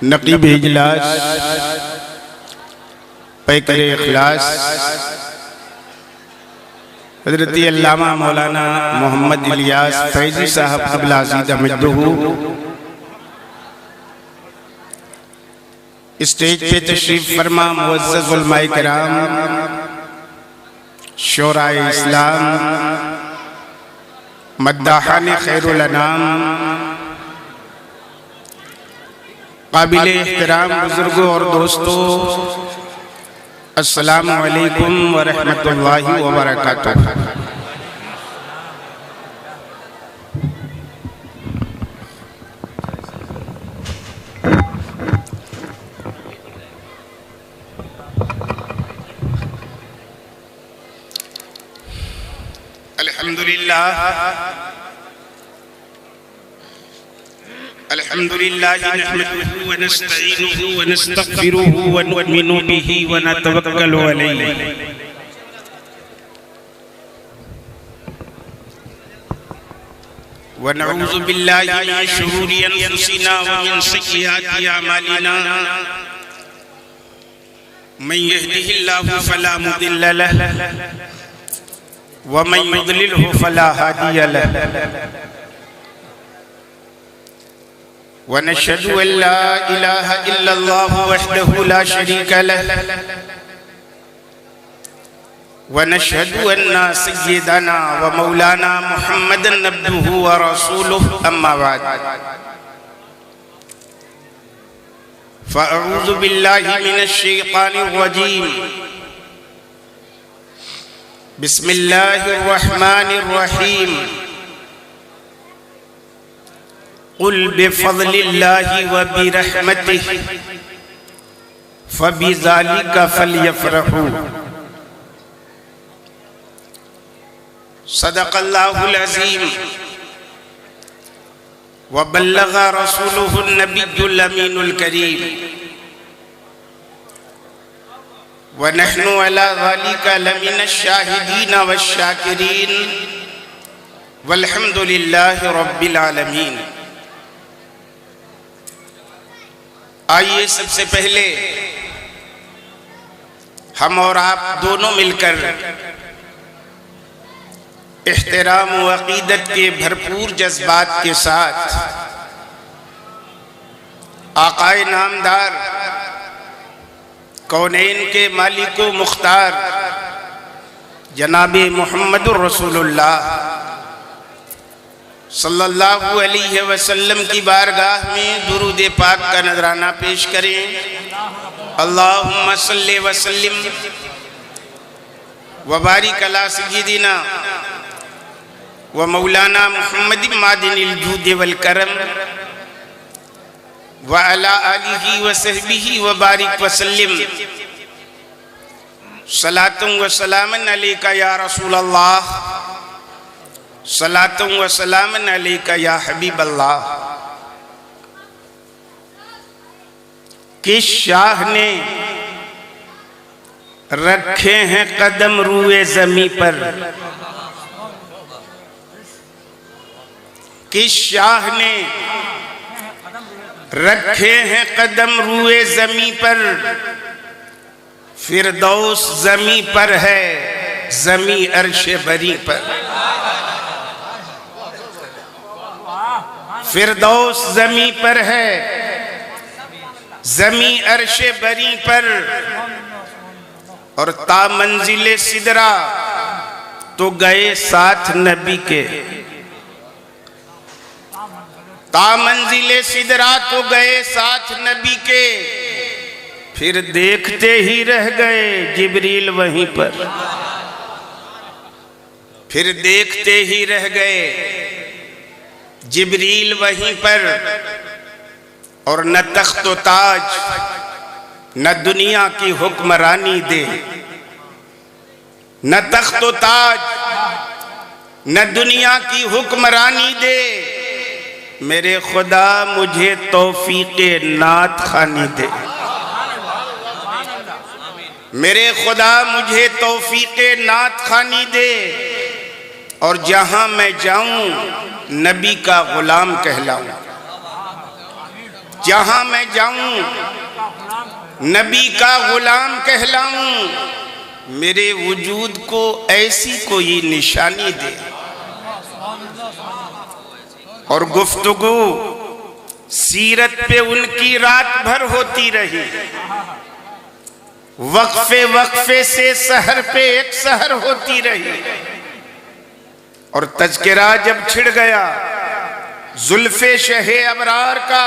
नकीब इजलास पैकर इखलास हज़रत अल्लामा मौलाना मोहम्मद इलियास फैजी साहब क़िबला अज़ीज़ अमजदहू स्टेज पे तशरीफ फरमा मुअज़्ज़ज़ उलमाए किराम, शोराए इस्लाम, मद्दाहाने खैरुल अनाम, काबिले एहतराम बुजुर्गों और दोस्तों, अस्सलामु अलैकुम व रहमतुल्लाहि व बरकातुहू। अल्हम्दुलिल्लाह नहमदुहु व नस्तईनुहु व नस्तगफिरुहु व नु'मिनु बिही व नतवक्कलु अलैहि व नऊज़ु बिल्लाहि मिन शुरूरि अनफुसिना व मिन सय्यिआति अमालिना मन यहदिहिल्लाहु फला मुदिल्ल लहु व मन युद्लिलहु फला हादिय लहु व नशहदु अल्ला इलाहा इल्लल्लाहु वहदहु ला शरीका लहु व नशहदु अन्ना सय्यिदना व मौलाना मुहम्मदन अब्दुहु व रसूलुहु अम्मा बाद फ़अऊज़ु बिल्लाहि मिनश शैतानिर रजीम बिस्मिल्लाहिर रहमानिर रहीम कुल बिफ़ज़लिल्लाहि व बिरहमतिहि फ़बिज़ालिका फ़लयफ़रहू सदक़ल्लाहुल अज़ीम व बल्लग़ रसूलुहुन नबियुल अमीनुल करीम व नहनु अला ज़ालिका लमिनश शाहिदीन वश्शाकिरीन वल्हम्दुलिल्लाहि रब्बिल आलमीन। आइए सबसे पहले हम और आप दोनों मिलकर एहतराम व अक़ीदत के भरपूर जज्बात के साथ आक़ाए नामदार कौनैन के मालिको मुख्तार जनाबे मुहम्मदुर रसूलुल्लाह सल्लल्लाहु अलैहि वसल्लम की बारगाह में दुरूद पाक का नजराना पेश करें। अल्लाहुम्मा सल्लि व सल्लिम व बारिक अला सय्यिदिना व मौलाना मुहम्मद मादिनिल जूद वल करम व अला आलिहि व सहबिहि व बारिक व सल्लिम सलातुन व सलामन अलैका या रसूल अल्लाह सलातुन व सलामन अलैका या हबीब अल्लाह। किस शाह ने रखे हैं कदम रूए ज़मी पर, किस शाह ने रखे हैं कदम रूए ज़मी पर, फिरदौस ज़मी पर है ज़मी अर्शे बरी पर, फिरदौस ज़मी पर है ज़मी अर्शे बरी पर, और ता मंजिले सिदरा तो गए साथ नबी के, ता मंजिले सिदरा तो गए साथ नबी के, फिर देखते ही रह गए जिब्रील वहीं पर, फिर देखते ही रह गए जिब्रील वहीं पर। और न तख्त व ताज न दुनिया की हुक्मरानी दे, न तख्त व ताज न दुनिया की हुक्मरानी दे, मेरे खुदा मुझे तौफीक़े नात खानी दे, मेरे खुदा मुझे तौफीक़े नात खानी दे, और जहां मैं जाऊं नबी का गुलाम कहलाऊं। जहां मैं जाऊं नबी का गुलाम कहलाऊं, मेरे वजूद को ऐसी कोई निशानी दे। और गुफ्तगू सीरत पे उनकी रात भर होती रही। वक्फे वक्फे से सहर पे एक सहर होती रही। और तज़किरा जब छिड़ गया जुल्फे शहे अबरार का,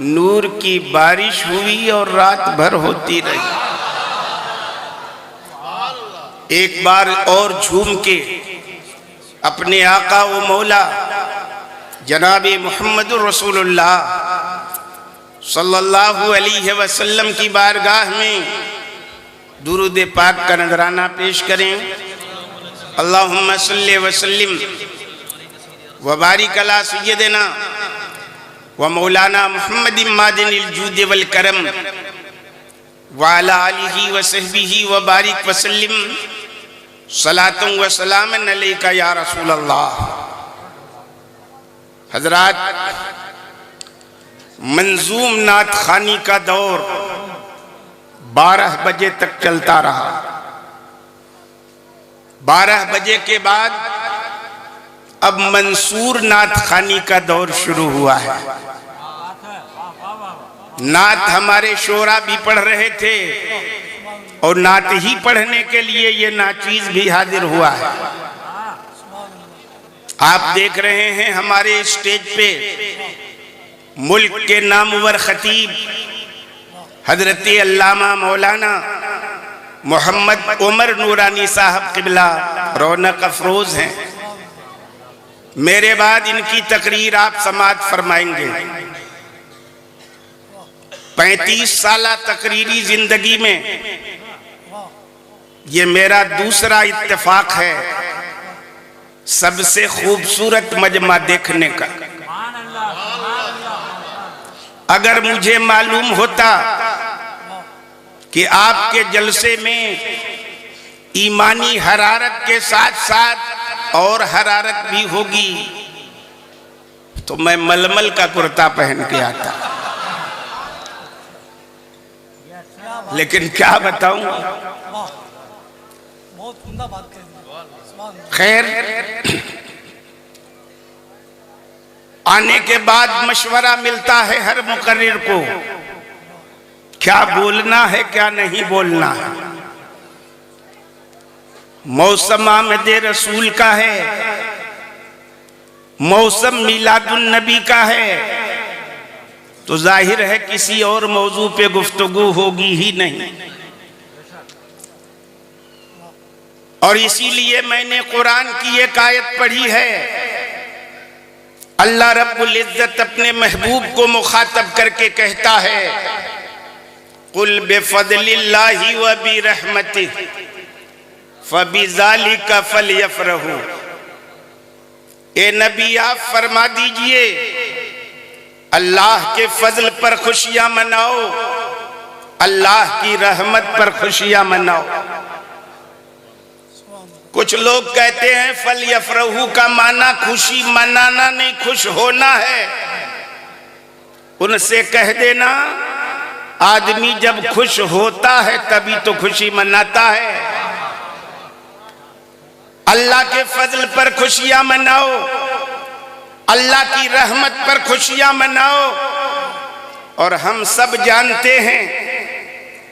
नूर की बारिश हुई और रात भर होती रही। एक बार और झूम के अपने आका व मौला जनाबे मोहम्मद रसूलुल्लाह सल्लल्लाहु अलैहि वसल्लम की बारगाह में दुरूद पाक का नजराना पेश करें। अल्लाहुम्मा सल्ली व सल्लिम व बारिक अला सय्यदिना व मौलाना मुहम्मद मादिनिल जूद वल करम व अला आलिहि व सहबिहि व बारिक व सल्लिम सलातुन व सलामन अलैका या रसूल अल्लाह। हजरात, मंजूम नात खानी का दौर 12 बजे तक चलता रहा। 12 बजे के बाद अब मंसूर नात खानी का दौर शुरू हुआ है। नात हमारे शोरा भी पढ़ रहे थे और नात ही पढ़ने के लिए ये नाचीज भी हाजिर हुआ है। आप देख रहे हैं हमारे स्टेज पे मुल्क के नामवर खतीब हजरत अल्लामा मौलाना मोहम्मद उमर नूरानी साहब किबला रौनक अफरोज हैं। मेरे बाद इनकी तकरीर आप समाअत फरमाएंगे। 35 साला तकरीरी जिंदगी में ये मेरा दूसरा इत्तेफाक है सबसे खूबसूरत मजमा देखने का। अगर मुझे मालूम होता कि आपके जलसे में ईमानी हरारत के साथ साथ और हरारत भी होगी तो मैं मलमल का कुर्ता पहन के आता, लेकिन क्या बताऊं। खैर, आने के बाद मशवरा मिलता है हर मुकर्रिर को, क्या बोलना है क्या नहीं बोलना है। मौसम आमद रसूल का है, मौसम मिलादुन नबी का है, तो जाहिर है किसी और मौजू पे गुफ्तगू होगी ही नहीं। और इसीलिए मैंने कुरान की एक आयत पढ़ी है। अल्लाह रब्बुल इज्जत अपने महबूब को मुखातब करके कहता है, कुल बिफदलिल्लाहि व बिरहमतिहि फबिज़ालिका फलयफ़रहू। ए नबी, आप फरमा दीजिए अल्लाह के फजल पर खुशियां मनाओ, अल्लाह की रहमत पर खुशियां मनाओ। कुछ लोग कहते हैं फल यफरहू का माना खुशी मनाना नहीं, खुश होना है। उनसे कह देना आदमी जब खुश होता है तभी तो खुशी मनाता है। अल्लाह के फजल पर खुशियां मनाओ, अल्लाह की रहमत पर खुशियां मनाओ। और हम सब जानते हैं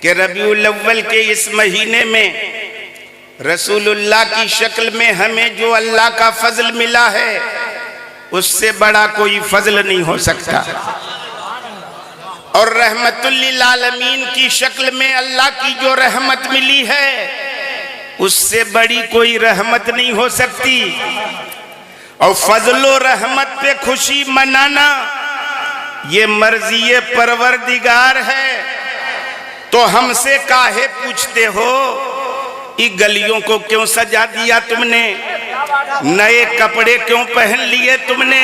कि रबीउल अव्वल के इस महीने में रसूलुल्लाह की शक्ल में हमें जो अल्लाह का फजल मिला है उससे बड़ा कोई फजल नहीं हो सकता। और रहमतुल लिल आलमीन की शक्ल में अल्लाह की जो रहमत मिली है उससे बड़ी कोई रहमत नहीं हो सकती। और फजलो रहमत पे खुशी मनाना ये मर्जी परवरदिगार है। तो हमसे काहे पूछते हो इ गलियों को क्यों सजा दिया तुमने, नए कपड़े क्यों पहन लिए तुमने,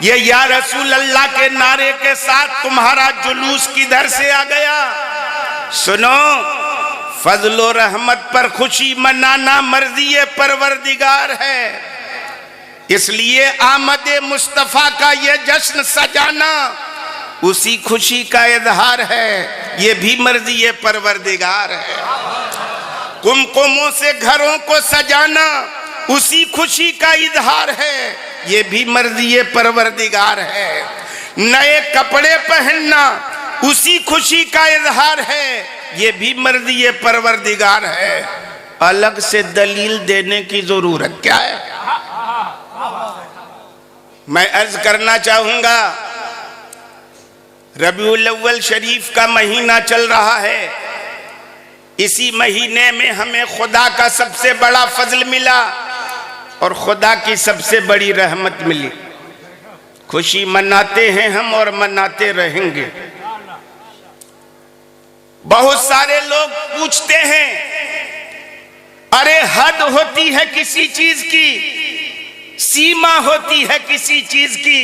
ये या रसूल अल्लाह के नारे के साथ तुम्हारा जुलूस किधर से आ गया। सुनो, फजलो रहमत पर खुशी मनाना मर्जी परवरदिगार है। इसलिए आमद मुस्तफा का ये जश्न सजाना उसी खुशी का इजहार है, ये भी मर्जी परवरदिगार है। कुमकुमों से घरों को सजाना उसी खुशी का इजहार है, ये भी मर्जी परवरदिगार है। नए कपड़े पहनना उसी खुशी का इजहार है, ये भी मर्जी परवरदिगार है। अलग से दलील देने की जरूरत क्या है? मैं अर्ज करना चाहूंगा, रबीउल अव्वल शरीफ का महीना चल रहा है। इसी महीने में हमें खुदा का सबसे बड़ा फजल मिला और खुदा की सबसे बड़ी रहमत मिली। खुशी मनाते हैं हम और मनाते रहेंगे। बहुत सारे लोग पूछते हैं, अरे हद होती है किसी चीज की, सीमा होती है किसी चीज की।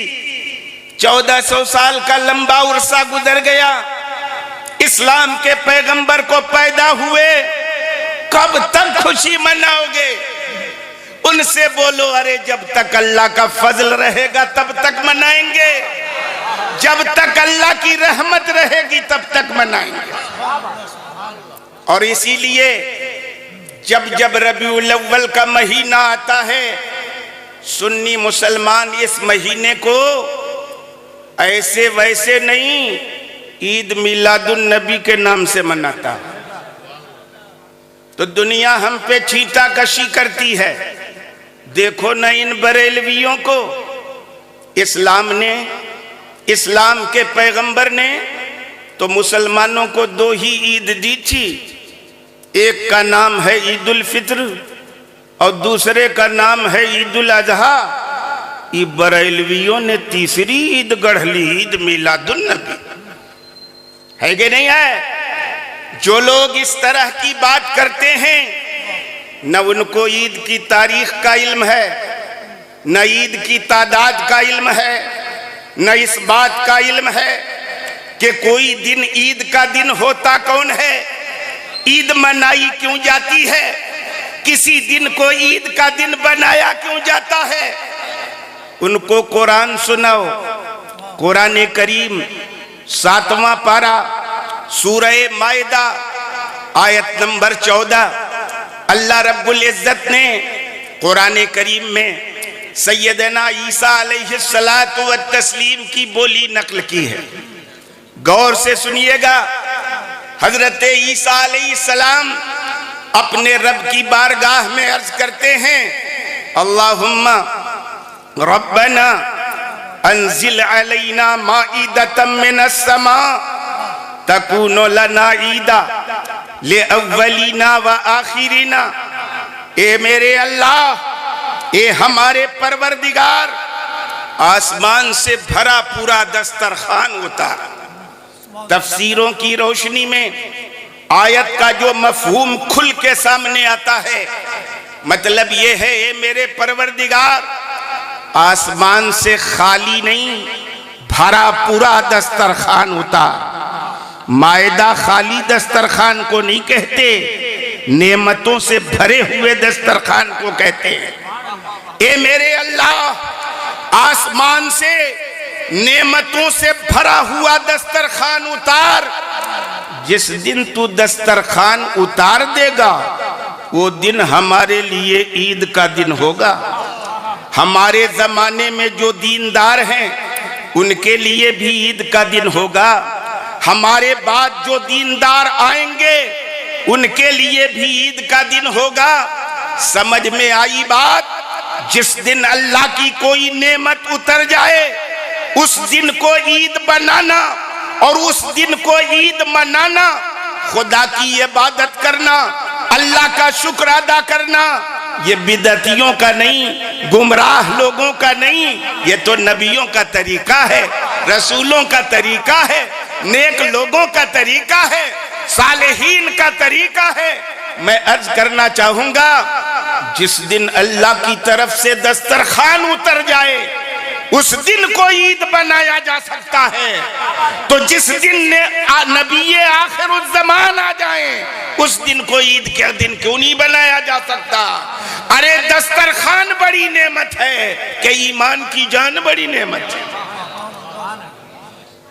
1400 साल का लंबा उर्सा गुजर गया, इस्लाम के पैगंबर को पैदा हुए, कब तक खुशी मनाओगे? उनसे बोलो, अरे जब तक अल्लाह का फजल रहेगा तब तक मनाएंगे, जब तक अल्लाह की रहमत रहेगी तब तक मनाएंगे। और इसीलिए जब जब रबीउल अव्वल का महीना आता है, सुन्नी मुसलमान इस महीने को ऐसे वैसे नहीं, ईद मिलादुन नबी के नाम से मनाता। तो दुनिया हम पे छींटा कशी करती है। देखो न इन बरेलवियों को, इस्लाम के पैगंबर ने तो मुसलमानों को 2 ही ईद दी थी। एक का नाम है ईद उल फित्र और दूसरे का नाम है ईद उल अजहा। ये बरेलवियों ने तीसरी ईद गढ़ ली, ईद मिलादुन नबी। है कि नहीं है? जो लोग इस तरह की बात करते हैं, न उनको ईद की तारीख का इल्म है, न ईद की तादाद का इल्म है, न इस बात का इल्म है कि कोई दिन ईद का दिन होता कौन है, ईद मनाई क्यों जाती है, किसी दिन को ईद का दिन बनाया क्यों जाता है। उनको कुरान सुनाओ। कुरान करीम 7वां पारा सूरह माइदा आयत नंबर 14, अल्लाह रब्बुल इज्जत ने कुरान करीम में सैयदना ईसा अलैहिस्सलातु व तस्लीम की बोली नकल की है। गौर से सुनिएगा। हजरत ईसा अलैहिस्सलाम अपने रब की बारगाह में अर्ज करते हैं, अल्लाहुम्मा रब्बना अंजिल अलैना माइदतम मिनस समा तकूनु लना ईदा ले अव्वलीना व आखिरीना। ए मेरे अल्लाह, ए हमारे परवरदिगार, आसमान से भरा पूरा दस्तरखान उतार। तफसीरों की रोशनी में आयत का जो मफहूम खुल के सामने आता है, मतलब ये है, ए मेरे परवरदिगार, आसमान से खाली नहीं, भरा पूरा दस्तरखान उतार। मायदा खाली दस्तरखान को नहीं कहते, नेमतों से भरे हुए दस्तरखान को कहते हैं। ए मेरे अल्लाह, आसमान से नेमतों से भरा हुआ दस्तरखान उतार। जिस दिन तू दस्तरखान उतार देगा वो दिन हमारे लिए ईद का दिन होगा। हमारे जमाने में जो दीनदार हैं उनके लिए भी ईद का दिन होगा। हमारे बाद जो दीनदार आएंगे उनके लिए भी ईद का दिन होगा। समझ में आई बात? जिस दिन अल्लाह की कोई नेमत उतर जाए उस दिन को ईद बनाना और उस दिन को ईद मनाना, खुदा की इबादत करना, अल्लाह का शुक्र अदा करना, ये बिदअतियों का नहीं, गुमराह लोगों का नहीं, ये तो नबियों का तरीका है, रसूलों का तरीका है, नेक लोगों का तरीका है, सालेहीन का तरीका है। मैं अर्ज करना चाहूंगा, जिस दिन अल्लाह की तरफ से दस्तरखान उतर जाए उस दिन को ईद बनाया जा सकता है। तो जिस दिन नबी आखिरुज़्ज़मान आ जाए उस दिन को ईद के दिन क्यों नहीं बनाया जा सकता? अरे दस्तरखान बड़ी नेमत है कि ईमान की जान बड़ी नेमत है।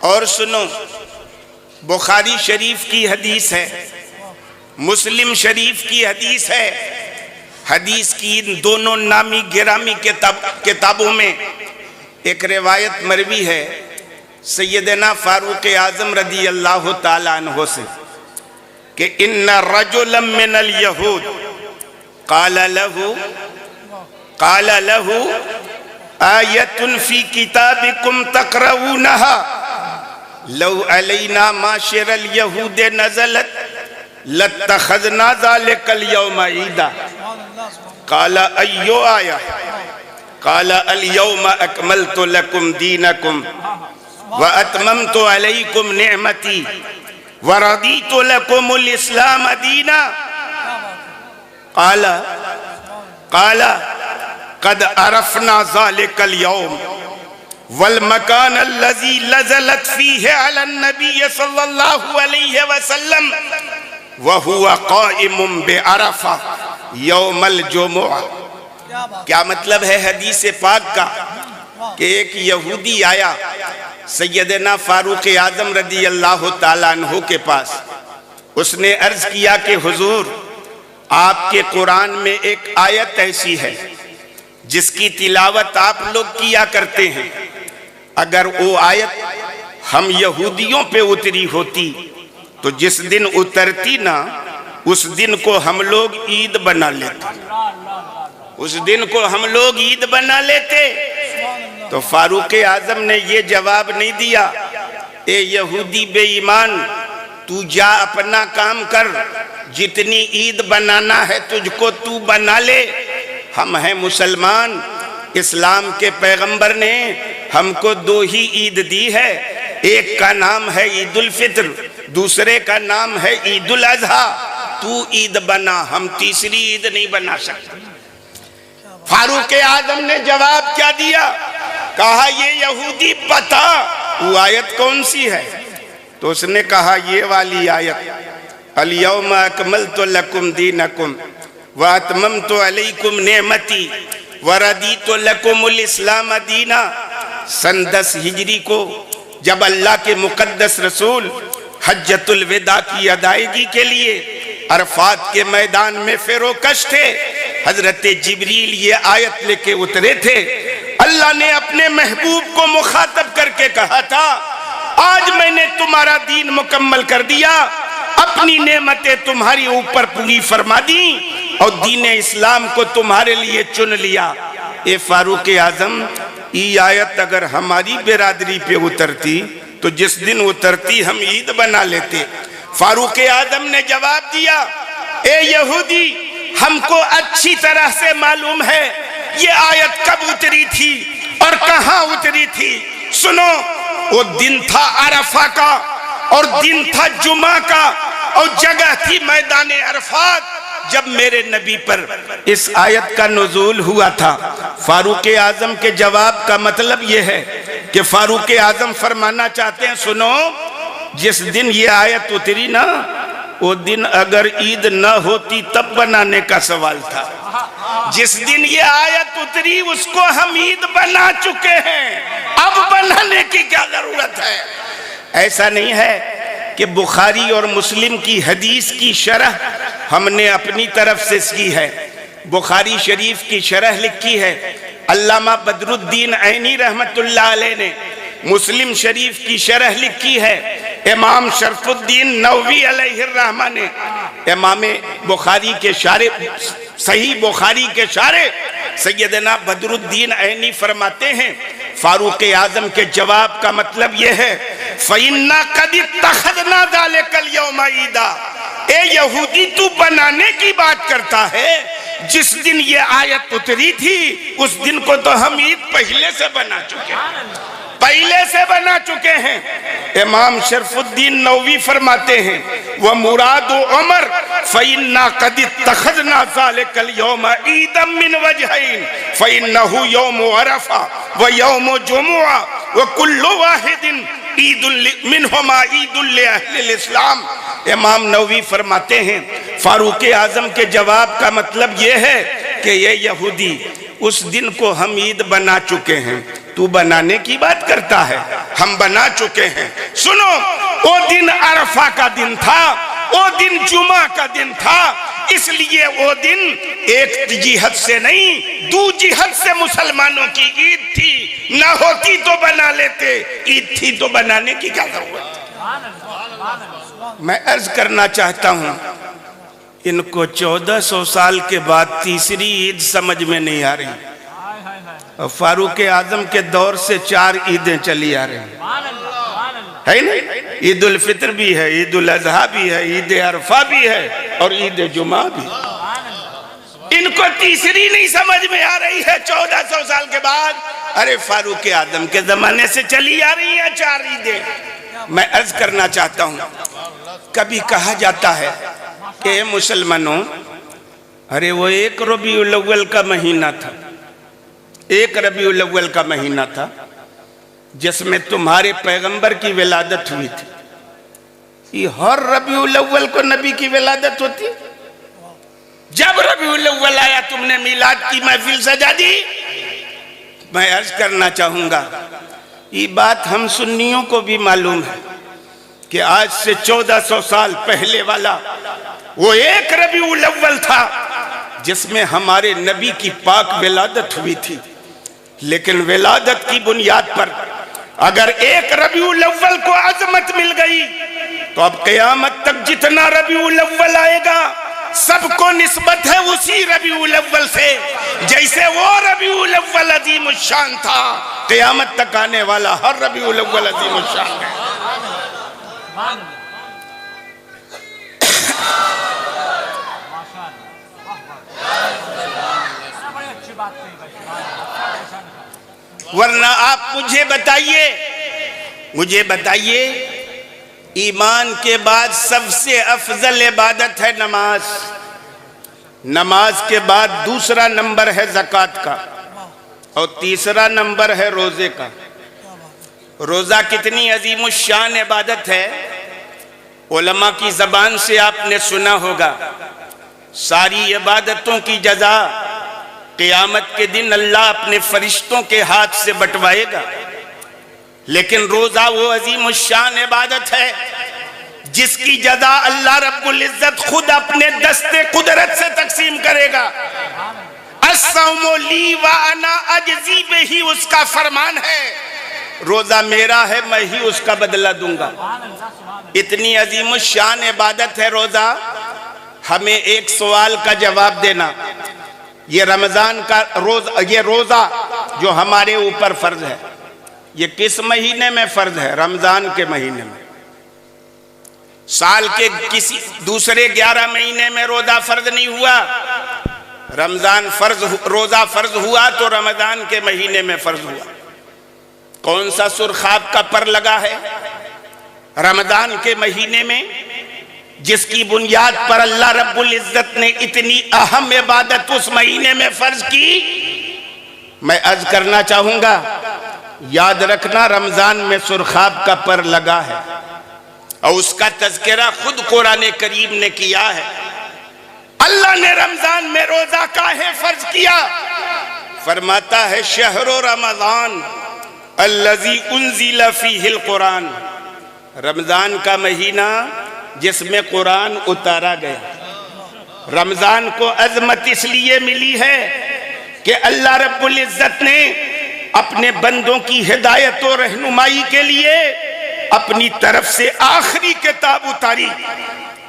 और सुनो, बुखारी शरीफ की हदीस है, मुस्लिम शरीफ की हदीस है। हदीस की इन दोनों नामी गिरामी किताबों में एक रिवायत मरवी है सैयदना फारूक आजम रदी अल्लाह ताला अन्हु से कि इन्ना रजुलम मिनल यहूद काला लहू आयतुन फी किताबिकुम तक़रऊनहा लौ अलैना माशिरल यहूद नज़लत लत्तखज़ना ज़ालिकल यौम ईदा। काला अय्यो आया? काला अल यौम अकमलतु लकुम दीनकुम व अतममतु अलैकुम निअमती व रदीतु लकुमुल इस्लाम दीना। काला कद अरफना ज़ालिकल यौम वल मकान अल्लज़ी नज़लत फीही अलन नबी सल्लल्लाहु अलैहि वसल्लम व हुवा क़ाइमुन बिअरफ़ा यौमल जुमुआ। क्या मतलब है हदीस पाक का कि एक यहूदी आया सैयदना फारूक आजम रदी अल्लाह ताला अन्हु के पास। उसने अर्ज किया कि हुजूर, आपके कुरान में एक आयत ऐसी है जिसकी तिलावत आप लोग किया करते हैं। अगर वो आयत हम यहूदियों पे उतरी होती तो जिस दिन उतरती ना, उस दिन को हम लोग ईद बना लेते, उस दिन को हम लोग ईद बना लेते। तो फारूक आजम ने ये जवाब नहीं दिया, ए यहूदी बेईमान, तू जा अपना काम कर, जितनी ईद बनाना है तुझको तू बना ले। हम हैं मुसलमान, इस्लाम के पैगंबर ने हमको दो ही ईद दी है, एक का नाम है ईद उल फित्र, दूसरे का नाम है ईद उल अज़हा। तू ईद बना, हम तीसरी ईद नहीं बना सकते। फारूक आजम ने जवाब क्या दिया? कहा, ये यहूदी बता वो आयत कौन सी है? तो उसने कहा, ये वाली आयत, अल यौम अकमलतु लकुम दीनकुम व अतममतु अलैकुम नेमती व रदीतु लकुमुल इस्लाम दीना। सन 10 हिजरी को जब अल्लाह के मुकद्दस रसूल हज्जतुल विदा की अदायगी के लिए अरफात के मैदान में फेरोकश थे, हजरत जिब्रील ये आयत लेके उतरे थे। अल्लाह ने अपने महबूब को मुखातब करके कहा था, आज मैंने तुम्हारा दीन मुकम्मल कर दिया, अपनी नेमतें तुम्हारी ऊपर पूरी फरमा दी और दीन इस्लाम को तुम्हारे लिए चुन लिया। ए फारूक आजम, ये आयत अगर हमारी बिरादरी पे उतरती तो जिस दिन उतरती हम ईद बना लेते। फारूक आजम ने जवाब दिया, ए यहूदी, हमको अच्छी तरह से मालूम है ये आयत कब उतरी थी और कहां उतरी थी। सुनो, वो दिन था अरफा का और दिन था जुमा का और जगह थी मैदान अरफात जब मेरे नबी पर इस आयत का नुज़ूल हुआ था। फारूक आजम के जवाब का मतलब यह है कि फारूक आजम फरमाना चाहते हैं, सुनो, जिस दिन ये आयत उतरी ना, वो दिन अगर ईद न होती तब बनाने का सवाल था। जिस दिन ये आयत उतरी उसको हम ईद बना चुके हैं, अब बनाने की क्या जरूरत है। ऐसा नहीं है कि बुखारी और मुस्लिम की हदीस की शरह हमने अपनी तरफ से की है। बुखारी शरीफ की शरह लिखी है अल्लामा बदरुद्दीन ऐनी रहमतुल्लाह अलैह ने। मुस्लिम शरीफ की शरह लिखी है इमाम शरफुद्दीन नववी अलैहिर्रहमा ने। इमाम बुखारी के शारे, सही बुखारी के शारे सैयदना बदरुद्दीन ऐनी फरमाते हैं, फारूक आजम के जवाब का मतलब यह है, फ़इन्ना क़द इत्तख़ज़ना ज़ालिकल यौम ईदा। ए यहूदी, तू बनाने की बात करता है, जिस दिन ये आयत उतरी थी उस दिन को तो हम ईद पहले से बना चुके हैं, पहले से बना चुके हैं। इमाम शरफुद्दीन नववी फरमाते हैं, वह मुराद उमर फ़इन्ना क़द इत्तख़ज़ना ज़ालिकल यौम ईदम मिन वजहैन फ़इन्नहु यौम अरफा व यौम जुमुआ व कुल्लु वाहिदिन ईदुल मिनहुमा ईदुल अहलिल इस्लाम। इमाम नववी फरमाते हैं, फारूक आजम के जवाब का मतलब यह है कि ये यहूदी, उस दिन को हम ईद बना चुके हैं, तू बनाने की बात करता है। हम बना चुके हैं। सुनो, वो दिन अरफा का दिन था, वो दिन जुमा का दिन था, इसलिए वो दिन एक जिहद से नहीं, दो जिहद से मुसलमानों की ईद थी। ना होती तो बना लेते, ईद थी तो बनाने की क्या जरूरत। मैं अर्ज करना चाहता हूं, इनको 1400 साल के बाद तीसरी ईद समझ में नहीं आ रही, और फारूक आजम के दौर से 4 ईदें चली आ रही है ना। ईद उल फित्र भी है, ईद उल अजहा भी है, ईद अरफा भी है और ईद जुमा भी। इनको तीसरी नहीं समझ में आ रही है 1400 साल के बाद। अरे फारूक आजम के जमाने से चली आ रही है 4 ईदें। मैं अर्ज करना चाहता हूं, कभी कहा जाता है कि मुसलमानों, अरे वो एक रबीउल अव्वल का महीना था, एक रबीउल अव्वल का महीना था जिसमें तुम्हारे पैगंबर की विलादत हुई थी। ये हर रबीउल अव्वल को नबी की विलादत होती। जब रबीउल अव्वल आया तुमने मिलाद की महफिल सजा दी। मैं अर्ज करना चाहूंगा, ये बात हम सुन्नियों को भी मालूम है कि आज से 1400 साल पहले वाला वो एक रबीउल अव्वल था जिसमें हमारे नबी की पाक विलादत हुई थी। लेकिन विलादत की बुनियाद पर अगर एक रबीउल अव्वल को अजमत मिल गई तो अब क़यामत तक जितना रबीउल अव्वल आएगा सबको निस्बत है उसी रबीउल अव्वल से, जैसे वो रबीउल अव्वल अजीम शान था। क़यामत तक आने वाला हर रबीउल अव्वल अजीम शान है। वरना आप मुझे बताइए, ईमान के बाद सबसे अफजल इबादत है नमाज। नमाज के बाद दूसरा नंबर है ज़कात का और तीसरा नंबर है रोजे का। रोजा कितनी अजीमुश्शान इबादत है, उलमा की जबान से आपने सुना होगा। सारी इबादतों की जजा क़यामत के दिन अल्लाह अपने फरिश्तों के हाथ से बंटवाएगा, लेकिन रोजा वो अजीमुश्शान इबादत है जिसकी जजा अल्लाह रब्बुल इज्जत खुद अपने दस्ते कुदरत से तकसीम करेगा। अस्सौमु ली व अना अजज़ी बिही, उसका फरमान है, रोजा मेरा है, मैं ही उसका बदला दूंगा। इतनी अजीमुश्शान इबादत है रोजा। हमें एक सवाल का जवाब देना, ये रमजान का ये रोजा जो हमारे ऊपर फर्ज है, ये किस महीने में फर्ज है? रमजान के महीने में। साल के किसी दूसरे 11 महीने में रोजा फर्ज नहीं हुआ। रमजान रोजा फर्ज हुआ तो रमजान के महीने में फर्ज हुआ। कौन सा सुरखाब का पर लगा है? रमजान के महीने में, जिसकी बुनियाद पर अल्लाह रब्बुल इज्जत ने इतनी अहम इबादत उस महीने में फर्ज की। मैं अर्ज करना चाहूंगा, याद रखना, रमजान में सुरखाब का पर लगा है और उसका तज़किरा खुद कुरान करीम ने किया है। अल्लाह ने रमजान में रोजा काहे फर्ज किया? फरमाता है, शहरो रमजान अल्लज़ी उन्ज़िला फ़ीहिल कुरान, रमजान का महीना जिसमें कुरान उतारा गया। रमजान को अजमत इसलिए मिली है कि अल्लाह रब्बुल इज्जत ने अपने बंदों की हिदायत और रहनुमाई के लिए अपनी तरफ से आखिरी किताब उतारी।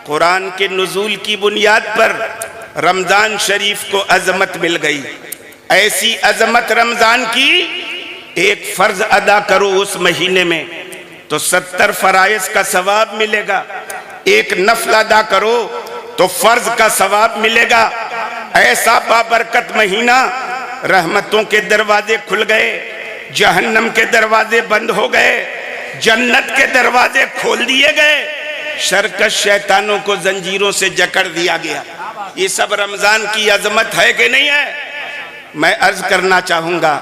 कुरान के नुज़ूल की बुनियाद पर रमजान शरीफ को अजमत मिल गई। ऐसी अजमत रमजान की, एक फर्ज अदा करो उस महीने में तो 70 फराइज का सवाब मिलेगा। एक नफल अदा करो तो फर्ज का सवाब मिलेगा। ऐसा बाबरकत महीना, रहमतों के दरवाजे खुल गए, जहन्नम के दरवाजे बंद हो गए, जन्नत के दरवाजे खोल दिए गए, शरकश शैतानों को जंजीरों से जकड़ दिया गया। ये सब रमजान की अजमत है कि नहीं है? मैं अर्ज करना चाहूंगा,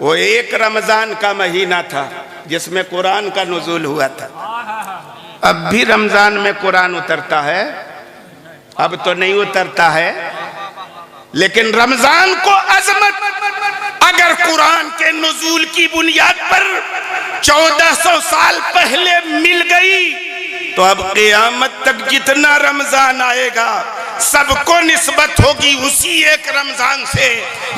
वो एक रमजान का महीना था जिसमें कुरान का नुज़ूल हुआ था। अब भी रमजान में कुरान उतरता है? अब तो नहीं उतरता है, लेकिन रमजान को अजमत अगर कुरान के नुज़ूल की बुनियाद पर 1400 साल पहले मिल गई तो अब क़यामत तक जितना रमजान आएगा सबको निस्बत होगी उसी एक रमजान से,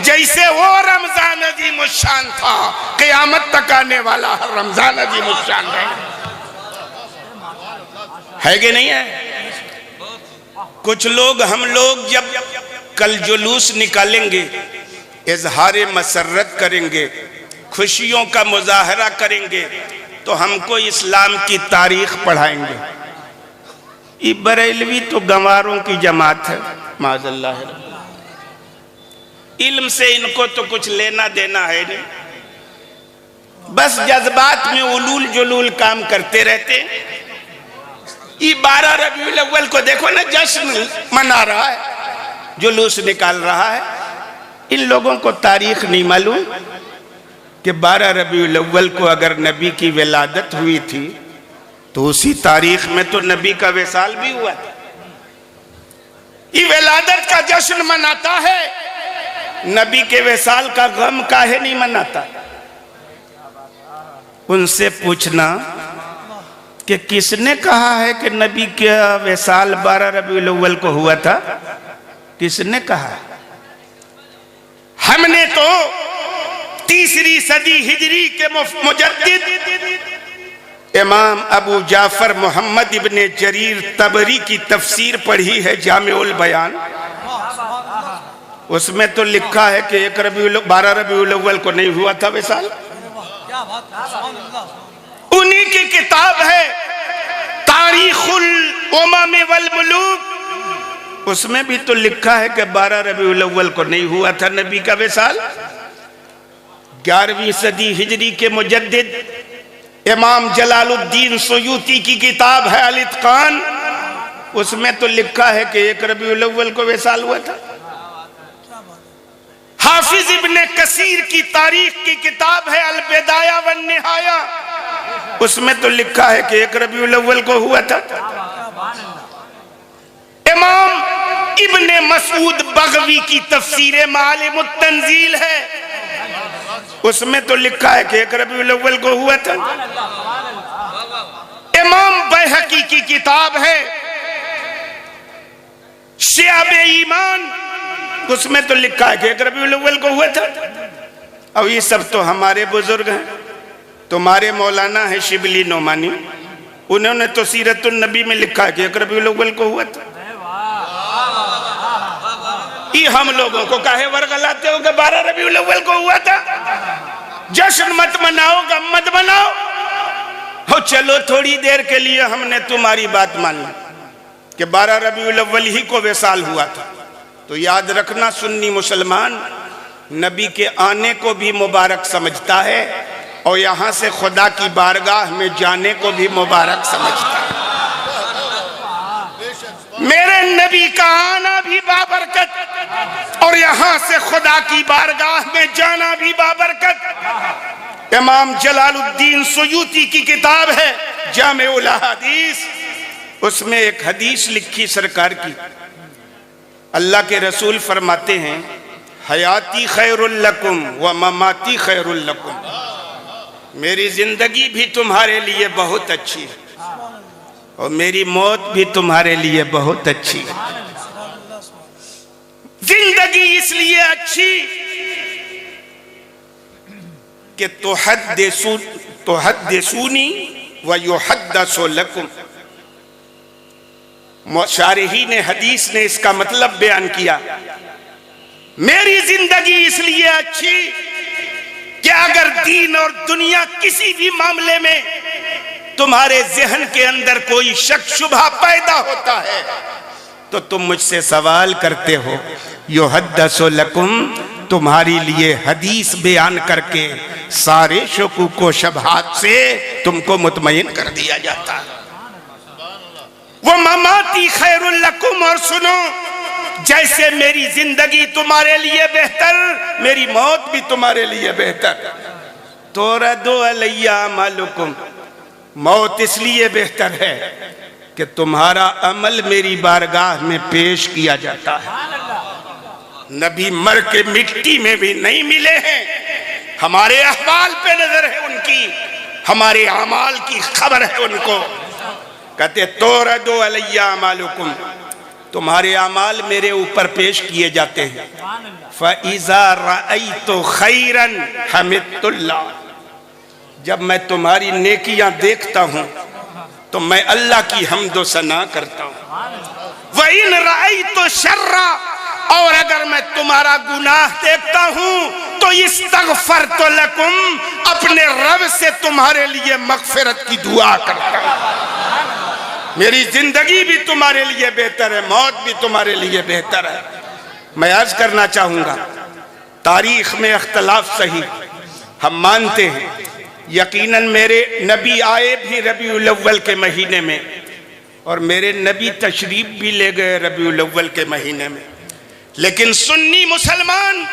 जैसे वो रमजान अजीम शान था, क़यामत तक आने वाला हर रमजान अजीम शान है कि नहीं है? कुछ लोग, हम लोग जब कल जुलूस निकालेंगे, इजहार मसर्रत करेंगे, खुशियों का मुजाहरा करेंगे, तो हमको इस्लाम की तारीख पढ़ाएंगे। ये बरेलवी तो गंवारों की जमात है, माज़अल्लाह। इल्म से इनको तो कुछ लेना देना है नहीं, बस जज्बात में उलूल जुलूल काम करते रहते। ये 12 रबीउल अव्वल को देखो ना, जश्न मना रहा है, जुलूस निकाल रहा है। इन लोगों को तारीख नहीं मालूम कि 12 रबीउल अव्वल को अगर नबी की विलादत हुई थी तो उसी तारीख में तो नबी का विसाल भी हुआ था। ये विलादत का जश्न मनाता है, नबी के विसाल का गम काहे नहीं मनाता? उनसे पूछना कि किसने कहा है कि नबी का विसाल 12 रबीउल अव्वल को हुआ था? किसने कहा? हमने तो 3री सदी हिजरी के मुजद्दिद इमाम अबू जाफर मोहम्मद इब्ने जरीर तबरी की तफसीर पढ़ी है, जामिउल बयान। उसमें तो लिखा है कि 12 रबीउल अव्वल को नहीं हुआ था विसाल। उन्हीं की किताब है तारीखुल उमम वल मुलूक, उसमें भी तो लिखा है कि 12 रबीउल अव्वल को नहीं हुआ था नबी का विसाल। 11वीं सदी हिजरी के मुजद्दिद इमाम जलालुद्दीन सुयूती की किताब है अल इत्कान, उसमें तो लिखा है कि 1 रबीउल अव्वल को विसाल हुआ था। हाफिज इब्ने कसीर की तारीख की किताब है अल बिदाया वन निहाया, उसमें तो लिखा है कि 1 रबीउल अव्वल को हुआ था। इमाम इब्ने मसूद बगवी की तफसीर मालिमुत तंजील है, उसमें तो लिखा है कि 1 रबीउल अव्वल को हुआ था। इमाम बैहकी की किताब है शियाबे ईमान, उसमें तो लिखा है कि 1 रबीउल अव्वल को हुआ था। अब ये सब तो हमारे बुजुर्ग हैं। तुम्हारे मौलाना है शिबली नोमानी, उन्होंने तो सीरतुन नबी में लिखा है कि 1 रबीउल अव्वल को हुआ था। ये हम लोगों को काहे वर्गलाते हो कि 12 रबीउल अव्वल को हुआ था? जश्न मत मनाओ, गम मत मनाओ। हो चलो थोड़ी देर के लिए हमने तुम्हारी बात मान ली कि 12 रबीउल अव्वल ही को विसाल हुआ था, तो याद रखना सुन्नी मुसलमान नबी के आने को भी मुबारक समझता है और यहां से खुदा की बारगाह में जाने को भी मुबारक समझता है। मेरे नबी का आना भी बाबरकत और यहां से खुदा की बारगाह में जाना भी बाबरकत। इमाम जलालुद्दीन सुयूती की किताब है जामिउल अहादीस, उसमें एक हदीस लिखी सरकार की। अल्लाह के रसूल फरमाते हैं, हयाती खैरुल लकुम व ममाती खैरुल लकुम, मेरी जिंदगी भी तुम्हारे लिए बहुत अच्छी है और मेरी मौत भी तुम्हारे लिए बहुत अच्छी है। जिंदगी इसलिए अच्छी कि तुहद्दिसूनी व युहद्दसु लकुम। शारिहीन हदीस ने इसका मतलब बयान किया, मेरी जिंदगी इसलिए अच्छी कि अगर दीन और दुनिया किसी भी मामले में तुम्हारे जहन के अंदर कोई शक शुबहा पैदा होता है तो तुम मुझसे सवाल करते हो, युहद्दसु लकुम, तुम्हारी लिए हदीस बयान करके सारे शुकूक व शबहात से तुमको मुतमईन कर दिया जाता है। वो ममाती खैरुल लकुम, और सुनो, जैसे मेरी जिंदगी तुम्हारे लिए बेहतर, मेरी मौत भी तुम्हारे लिए बेहतर। तुरदु अलैया मालुकुम, मौत इसलिए बेहतर है कि तुम्हारा अमल मेरी बारगाह में पेश किया जाता है। नबी मर के मिट्टी में भी नहीं मिले हैं, हमारे अहवाल पे नजर है उनकी, हमारे अमाल की खबर है उनको। कहते तोरदो अलैया अमालुकुम, तुम्हारे अमाल मेरे ऊपर पेश किए जाते हैं। फ़इज़ा रअयतु खैरन हमिदतुल्लाह, जब मैं तुम्हारी नेकियां देखता हूं तो मैं अल्लाह की हम्दो सना करता हूं। व इन रअयतु शर्रा, और अगर मैं तुम्हारा गुनाह देखता हूं तो इस्तगफरतु लकुम, अपने रब से तुम्हारे लिए मगफिरत की दुआ करता हूं। मेरी जिंदगी भी तुम्हारे लिए बेहतर है, मौत भी तुम्हारे लिए बेहतर है। मैं अर्ज करना चाहूंगा, तारीख में अख्तलाफ सही हम मानते हैं, यकीनन मेरे नबी आए भी रबीउल अव्वल के महीने में, और मेरे नबी तशरीफ भी ले गए रबीउल अव्वल के महीने में। लेकिन सुन्नी मुसलमान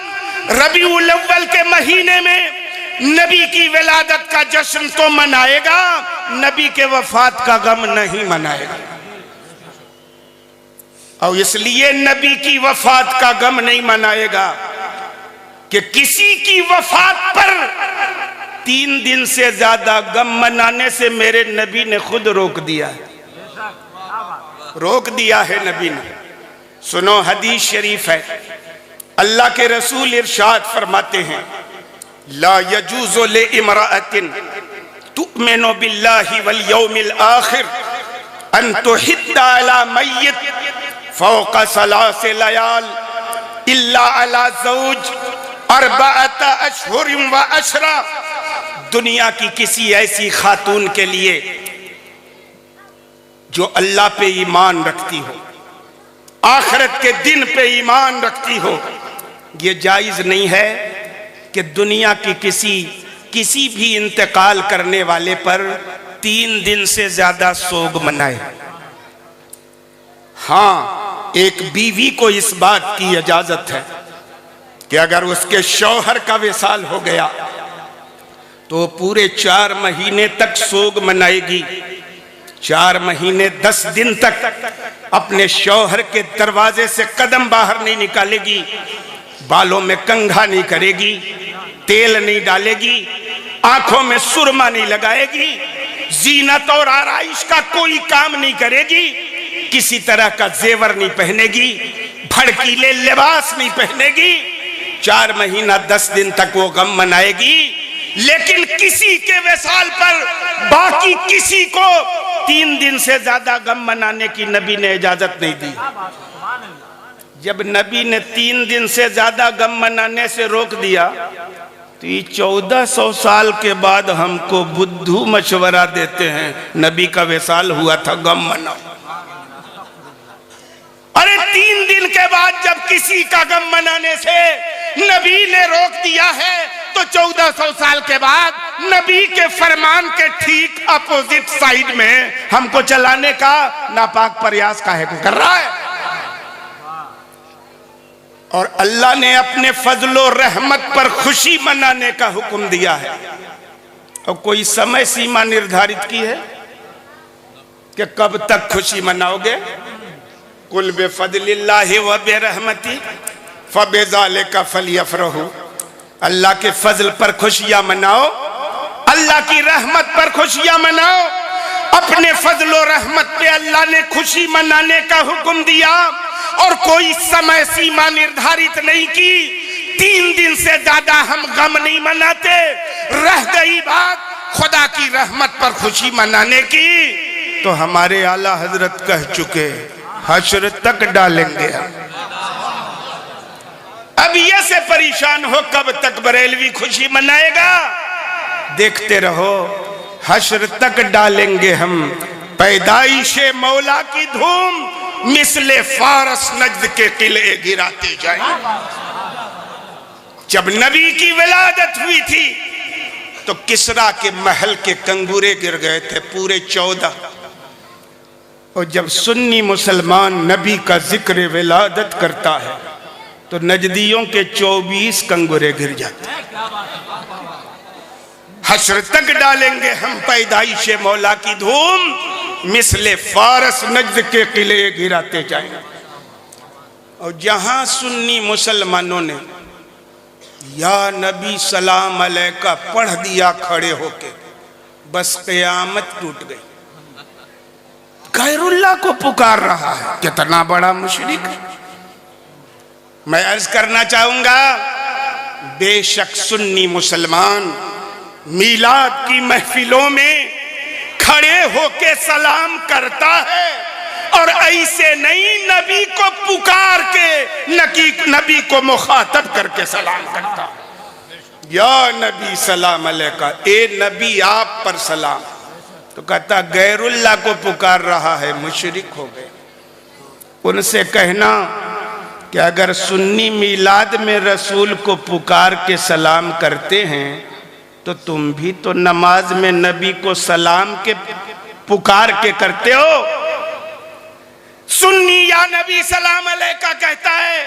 रबीउल अव्वल के महीने में नबी की विलादत का जश्न तो मनाएगा, नबी के वफात का गम नहीं मनाएगा। और इसलिए नबी की वफात का गम नहीं मनाएगा कि किसी की वफात पर 3 दिन से ज्यादा गम मनाने से मेरे नबी ने खुद रोक दिया है, रोक दिया है नबी ने। सुनो, हदीस शरीफ है, अल्लाह के रसूल इरशाद फरमाते हैं, ला यजूज़ु ले इमराअतिन तु'मिनु बिल्लाहि वल यौमिल आखिर अन तुहिद्दा अला मय्यित फौका सलासे लयाल इल्ला अला ज़ौज अर्बअत अशहुरिन व अशरा। दुनिया की किसी ऐसी खातून के लिए जो अल्लाह पे ईमान रखती हो, आखिरत के दिन पे ईमान रखती हो, ये जायज नहीं है कि दुनिया की किसी भी इंतकाल करने वाले पर 3 दिन से ज्यादा सोग मनाए। हाँ, एक बीवी को इस बात की इजाजत है कि अगर उसके शौहर का विसाल हो गया तो पूरे 4 महीने तक सोग मनाएगी, 4 महीने 10 दिन तक अपने शौहर के दरवाजे से कदम बाहर नहीं निकालेगी, बालों में कंघा नहीं करेगी, तेल नहीं डालेगी, आंखों में सुरमा नहीं लगाएगी, जीनत और आराइश का कोई काम नहीं करेगी, किसी तरह का जेवर नहीं पहनेगी, भड़कीले लिबास नहीं पहनेगी। 4 महीना 10 दिन तक वो गम मनाएगी। लेकिन किसी के विसाल पर बाकी किसी को 3 दिन से ज्यादा गम मनाने की नबी ने इजाजत नहीं दी। जब नबी ने 3 दिन से ज्यादा गम मनाने से रोक दिया तो ये 1400 साल के बाद हमको बुद्धू मशवरा देते हैं, नबी का विसाल हुआ था, गम मनाओ। अरे 3 दिन के बाद जब किसी का गम मनाने से नबी ने रोक दिया है तो 1400 साल के बाद नबी के फरमान के ठीक अपोजिट साइड में हमको चलाने का नापाक प्रयास काहे को कर रहा है। और अल्लाह ने अपने फजलो रहमत पर खुशी मनाने का हुक्म दिया है, और कोई समय सीमा निर्धारित की है कि कब तक खुशी मनाओगे। कुल बेफदलिल्लाहि व बिरहमती फबिज़ालिका फलयफ़रहू, अल्लाह के फजल पर खुशियां मनाओ, अल्लाह की रहमत पर खुशियां मनाओ। अपने फजलो रहमत पे अल्लाह ने खुशी मनाने का हुक्म दिया और कोई समय सीमा निर्धारित नहीं की। 3 दिन से ज्यादा हम गम नहीं मनाते। रह गई बात खुदा की रहमत पर खुशी मनाने की, तो हमारे आला हजरत कह चुके, हश्र तक डालेंगे हम। अब ये से परेशान हो कब तक बरेलवी खुशी मनाएगा। देखते रहो, हश्र तक डालेंगे हम पैदाइशे मौला की धूम, मिसले फारस नजद के किले गिराते जाएं। जब नबी की विलादत हुई थी तो किसरा के महल के कंगूरे गिर गए थे, पूरे 14। और जब सुन्नी मुसलमान नबी का जिक्र विलादत करता है तो नजदियों के 24 कंगूरे गिर जाते हैं। हश्र तक डालेंगे हम पैदाइशे मौला की धूम, मिसले फारस नजद के किले गिराते जाएंगे। और जहां सुन्नी मुसलमानों ने या नबी सलाम अलैका पढ़ दिया खड़े होके, बस क़यामत टूट गई। गैरुल्लाह को पुकार रहा है, कितना बड़ा मुशरिक है। मैं अर्ज करना चाहूंगा, बेशक सुन्नी मुसलमान मीलाद की महफिलों में खड़े होके सलाम करता है, और ऐसे नहीं नबी को पुकार के नबी को मुखातब करके सलाम करता। या नबी सलाम अलैका, ए नबी आप पर सलाम। तो कहता गैरुल्लाह को पुकार रहा है, मुशरिक हो गए। उनसे कहना कि अगर सुन्नी मीलाद में रसूल को पुकार के सलाम करते हैं तो तुम भी तो नमाज में नबी को सलाम के पुकार के करते हो। सुन्नी या नबी सलाम अलैका कहता है,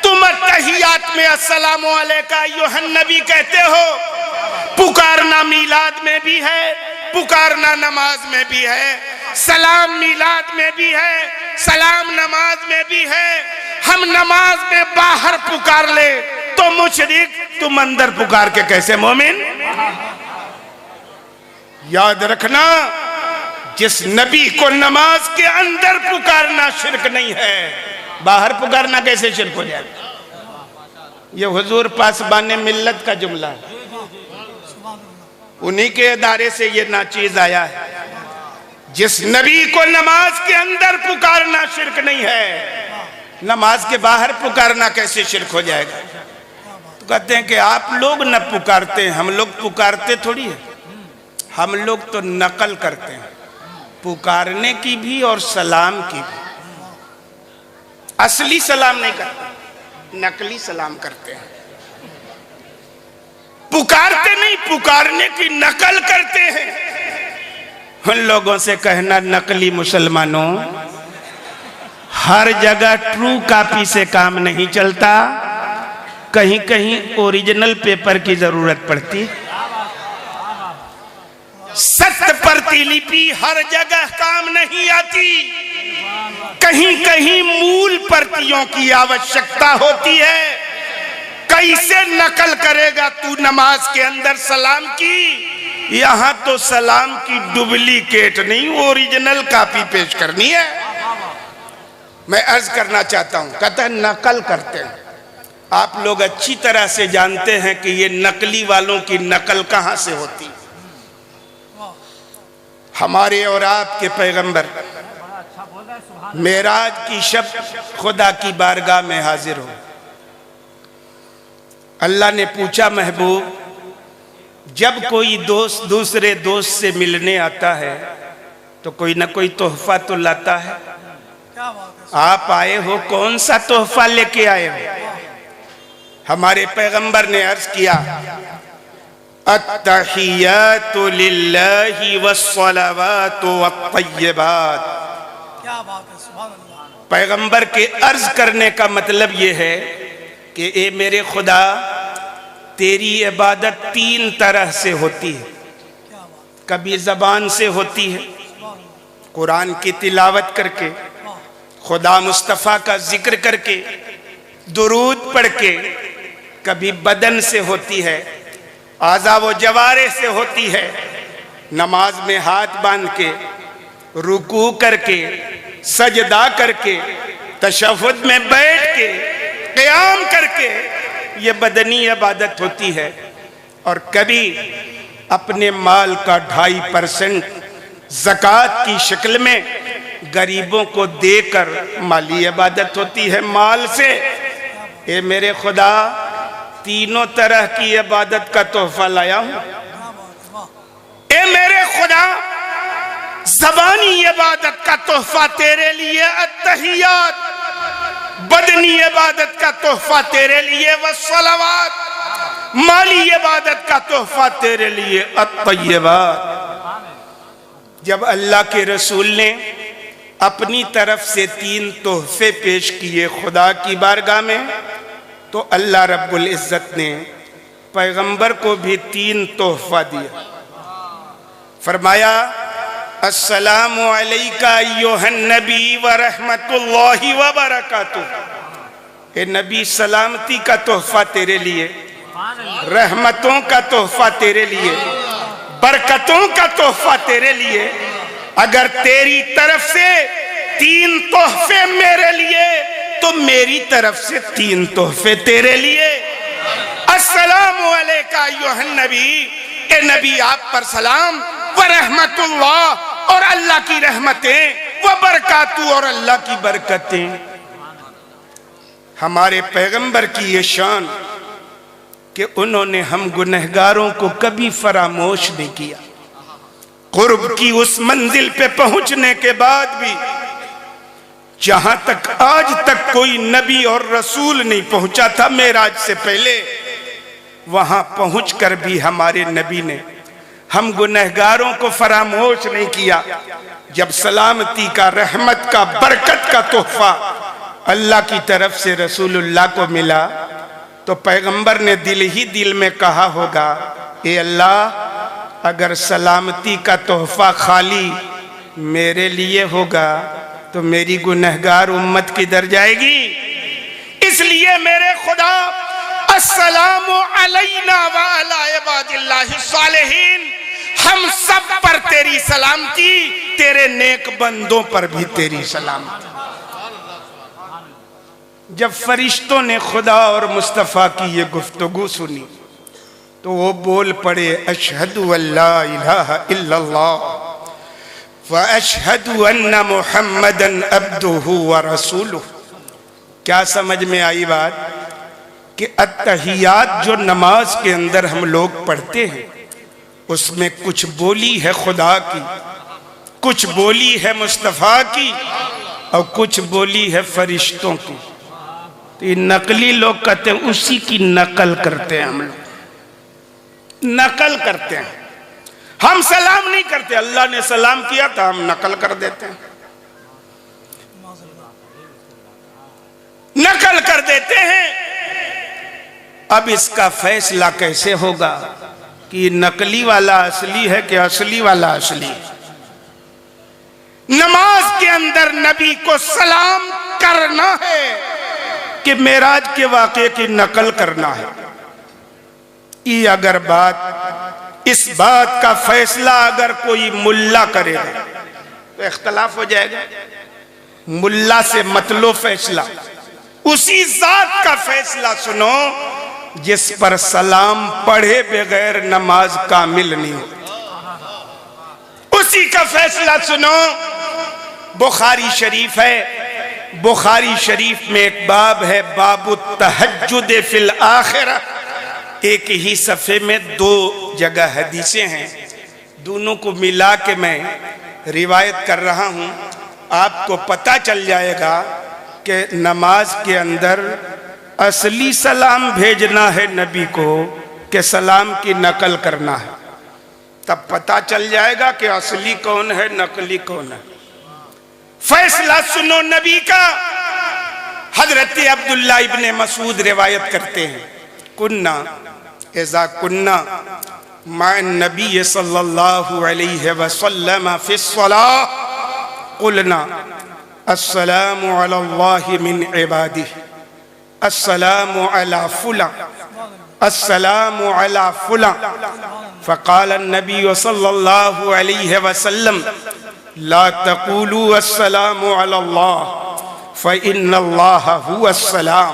तुम तहियात में अस्सलामु अलैका अय्युहन नबी कहते हो। पुकारना मीलाद में भी है, पुकारना नमाज में भी है, सलाम मीलाद में भी है, सलाम नमाज में भी है। हम नमाज में बाहर पुकार ले तो मुशरिक, तुम अंदर पुकार के कैसे मोमिन? याद रखना, जिस नबी को नमाज के अंदर पुकारना शिर्क नहीं है, बाहर पुकारना कैसे शिर्क हो जाएगा? ये हुजूर पासबाने मिल्लत का जुमला है, उन्हीं के इदारे से ये नाचीज आया है। जिस नबी को नमाज के अंदर पुकारना शिर्क नहीं है, नमाज के बाहर पुकारना कैसे शिर्क हो जाएगा? तो कहते हैं कि आप लोग न पुकारते हैं, हम लोग पुकारते थोड़ी है। हम लोग तो नकल करते हैं, पुकारने की भी और सलाम की भी। असली सलाम नहीं करते, नकली सलाम करते हैं। पुकारते नहीं, पुकारने की नकल करते हैं। उन लोगों से कहना, नकली मुसलमानों, हर जगह ट्रू कॉपी से काम नहीं चलता, कहीं कहीं ओरिजिनल पेपर की जरूरत पड़ती। सत्य प्रतिलिपि हर जगह काम नहीं आती, कहीं कहीं मूल प्रतियों की आवश्यकता होती है। कैसे नकल करेगा तू नमाज के अंदर सलाम की? यहां तो सलाम की डुप्लीकेट नहीं, ओरिजिनल कॉपी पेश करनी है। मैं अर्ज करना चाहता हूं, कहता है नकल करते हैं। आप लोग अच्छी तरह से जानते हैं कि ये नकली वालों की नकल कहां से होती। हमारे और आपके पैगंबर मेराज की शब खुदा की बारगाह में हाजिर हो। अल्लाह ने पूछा, महबूब, जब कोई दोस्त दूसरे दोस्त से मिलने आता है तो कोई ना कोई तोहफा तो लाता है। आप आए हो, कौन सा तोहफा लेके आए हो? हमारे पैगंबर ने अर्ज किया, अत्तहियातु लिल्लाहि वस्सलावातु वत्तय्यिबात। क्या बात है, सुभान अल्लाह। पैगंबर के अर्ज करने का मतलब यह है कि ए मेरे खुदा, तेरी इबादत तीन तरह से होती है। कभी जबान से होती है, कुरान की तिलावत करके, खुदा मुस्तफ़ा का जिक्र करके, दुरूद पढ़ के। कभी बदन से होती है, आज़ा व जवारे से होती है, नमाज में हाथ बांध के, रुकू करके, सजदा करके, तशहुद में बैठ के, क़याम करके, ये बदनी इबादत होती है। और कभी अपने माल का 2.5% ज़कात की शक्ल में गरीबों को देकर माली इबादत होती है। माल से ए मेरे खुदा, तीनों तरह की इबादत का तोहफा लाया हूं। ए मेरे खुदा, ज़बानी इबादत का तोहफा तेरे लिए अत्तहियात, बदनी इबादत का तोहफा तेरे लिए वस्सलावात, माली इबादत का तोहफा तेरे लिए अत्तय्यिबात। जब अल्लाह के रसूल ने अपनी तरफ से 3 तोहफे पेश किए खुदा की बारगाह में, तो अल्लाह रब्बुल इज्जत ने पैगंबर को भी 3 तोहफा दिया। फरमाया, अस्सलामु अलैका अय्युहन नबी व रहमतुल्लाहि व बरकातुहू। ए नबी, सलामती का तोहफा तेरे लिए, रहमतों का तोहफा तेरे लिए, बरकतों का तोहफा तेरे लिए। अगर तेरी तरफ से 3 तोहफे मेरे लिए तो मेरी तरफ से 3 तोहफे तेरे लिए। अस्सलामु अलैका अय्युहन नबी, ए नबी आप पर सलाम, व रहमतुल्लाह और अल्लाह की रहमतें, व बरकातु और अल्लाह की बरकतें। हमारे पैगंबर की ये शान कि उन्होंने हम गुनहगारों को कभी फरामोश नहीं किया। कुर्ब की उस मंजिल पे पहुंचने के बाद भी जहां तक आज तक कोई नबी और रसूल नहीं पहुंचा था मेराज से पहले, वहां पहुंचकर भी हमारे नबी ने हम गुनहगारों को फरामोश नहीं किया। जब सलामती का, रहमत का, बरकत का तोहफा अल्लाह की तरफ से रसूलुल्लाह को मिला तो पैगंबर ने दिल ही दिल में कहा होगा, ए अल्लाह अगर सलामती का तोहफा खाली मेरे लिए होगा तो मेरी गुनहगार उम्मत किधर जाएगी। इसलिए मेरे खुदा अस्सलामु अलैना व अला इबादिल्लाहि सालिहीन, हम सब पर तेरी सलामती, तेरे नेक बंदों पर भी तेरी सलामती। जब फरिश्तों ने खुदा और मुस्तफ़ा की ये गुफ्तगू सुनी तो वो बोल पड़े, अशहदु अल्ला इलाहा इल्लल्लाह व अशहदु अन्ना मुहम्मदन अब्दुहु व रसूलुहु। क्या समझ में आई बात कि अत्तहियात जो नमाज के अंदर हम लोग पढ़ते हैं उसमें कुछ बोली है खुदा की, कुछ बोली है मुस्तफ़ा की और कुछ बोली है फरिश्तों की। तो ये नकली लोग कहते हैं उसी की नकल करते हैं, हम लोग नकल करते हैं। हम सलाम नहीं करते, अल्लाह ने सलाम किया था हम नकल कर देते हैं, नकल कर देते हैं। अब इसका फैसला कैसे होगा कि नकली वाला असली है कि असली वाला असली है। नमाज के अंदर नबी को सलाम करना है कि मेराज के वाक़े की नकल करना है। ये अगर बात, इस बात का फैसला अगर कोई मुल्ला करेगा तो इख्तलाफ हो जाएगा। मुल्ला से मत लो फैसला, उसी जात का फैसला सुनो जिस पर सलाम पढ़े बगैर नमाज कामिल नहीं हो, उसी का फैसला सुनो। बुखारी शरीफ है, बुखारी शरीफ में एक बाब है, बाबु तहज्जुद फिल आखिरह। एक ही सफ़े में 2 जगह हदीसें हैं, दोनों को मिला के मैं रिवायत कर रहा हूं। आपको पता चल जाएगा कि नमाज के अंदर असली सलाम भेजना है नबी को कि सलाम की नकल करना है। तब पता चल जाएगा कि असली कौन है, नकली कौन है। फैसला सुनो नबी का। हजरत अब्दुल्ला इब्ने मसूद रिवायत करते हैं, कुन्ना इज़ा कुन्ना माअन नबी सल्लल्लाहु अलैहि वसल्लम फी स्सलाह कुलना अस्सलामु अलल्लाहि मिन इबादिही अस्सलामु अला फुला अस्सलामु अला फुला। फ़क़ाल नबी सल्लल्लाहु अलैहि वसल्लम ला तक़ूलू अस्सलामु अलल्लाह फ़इन्नल्लाह हुवस्सलाम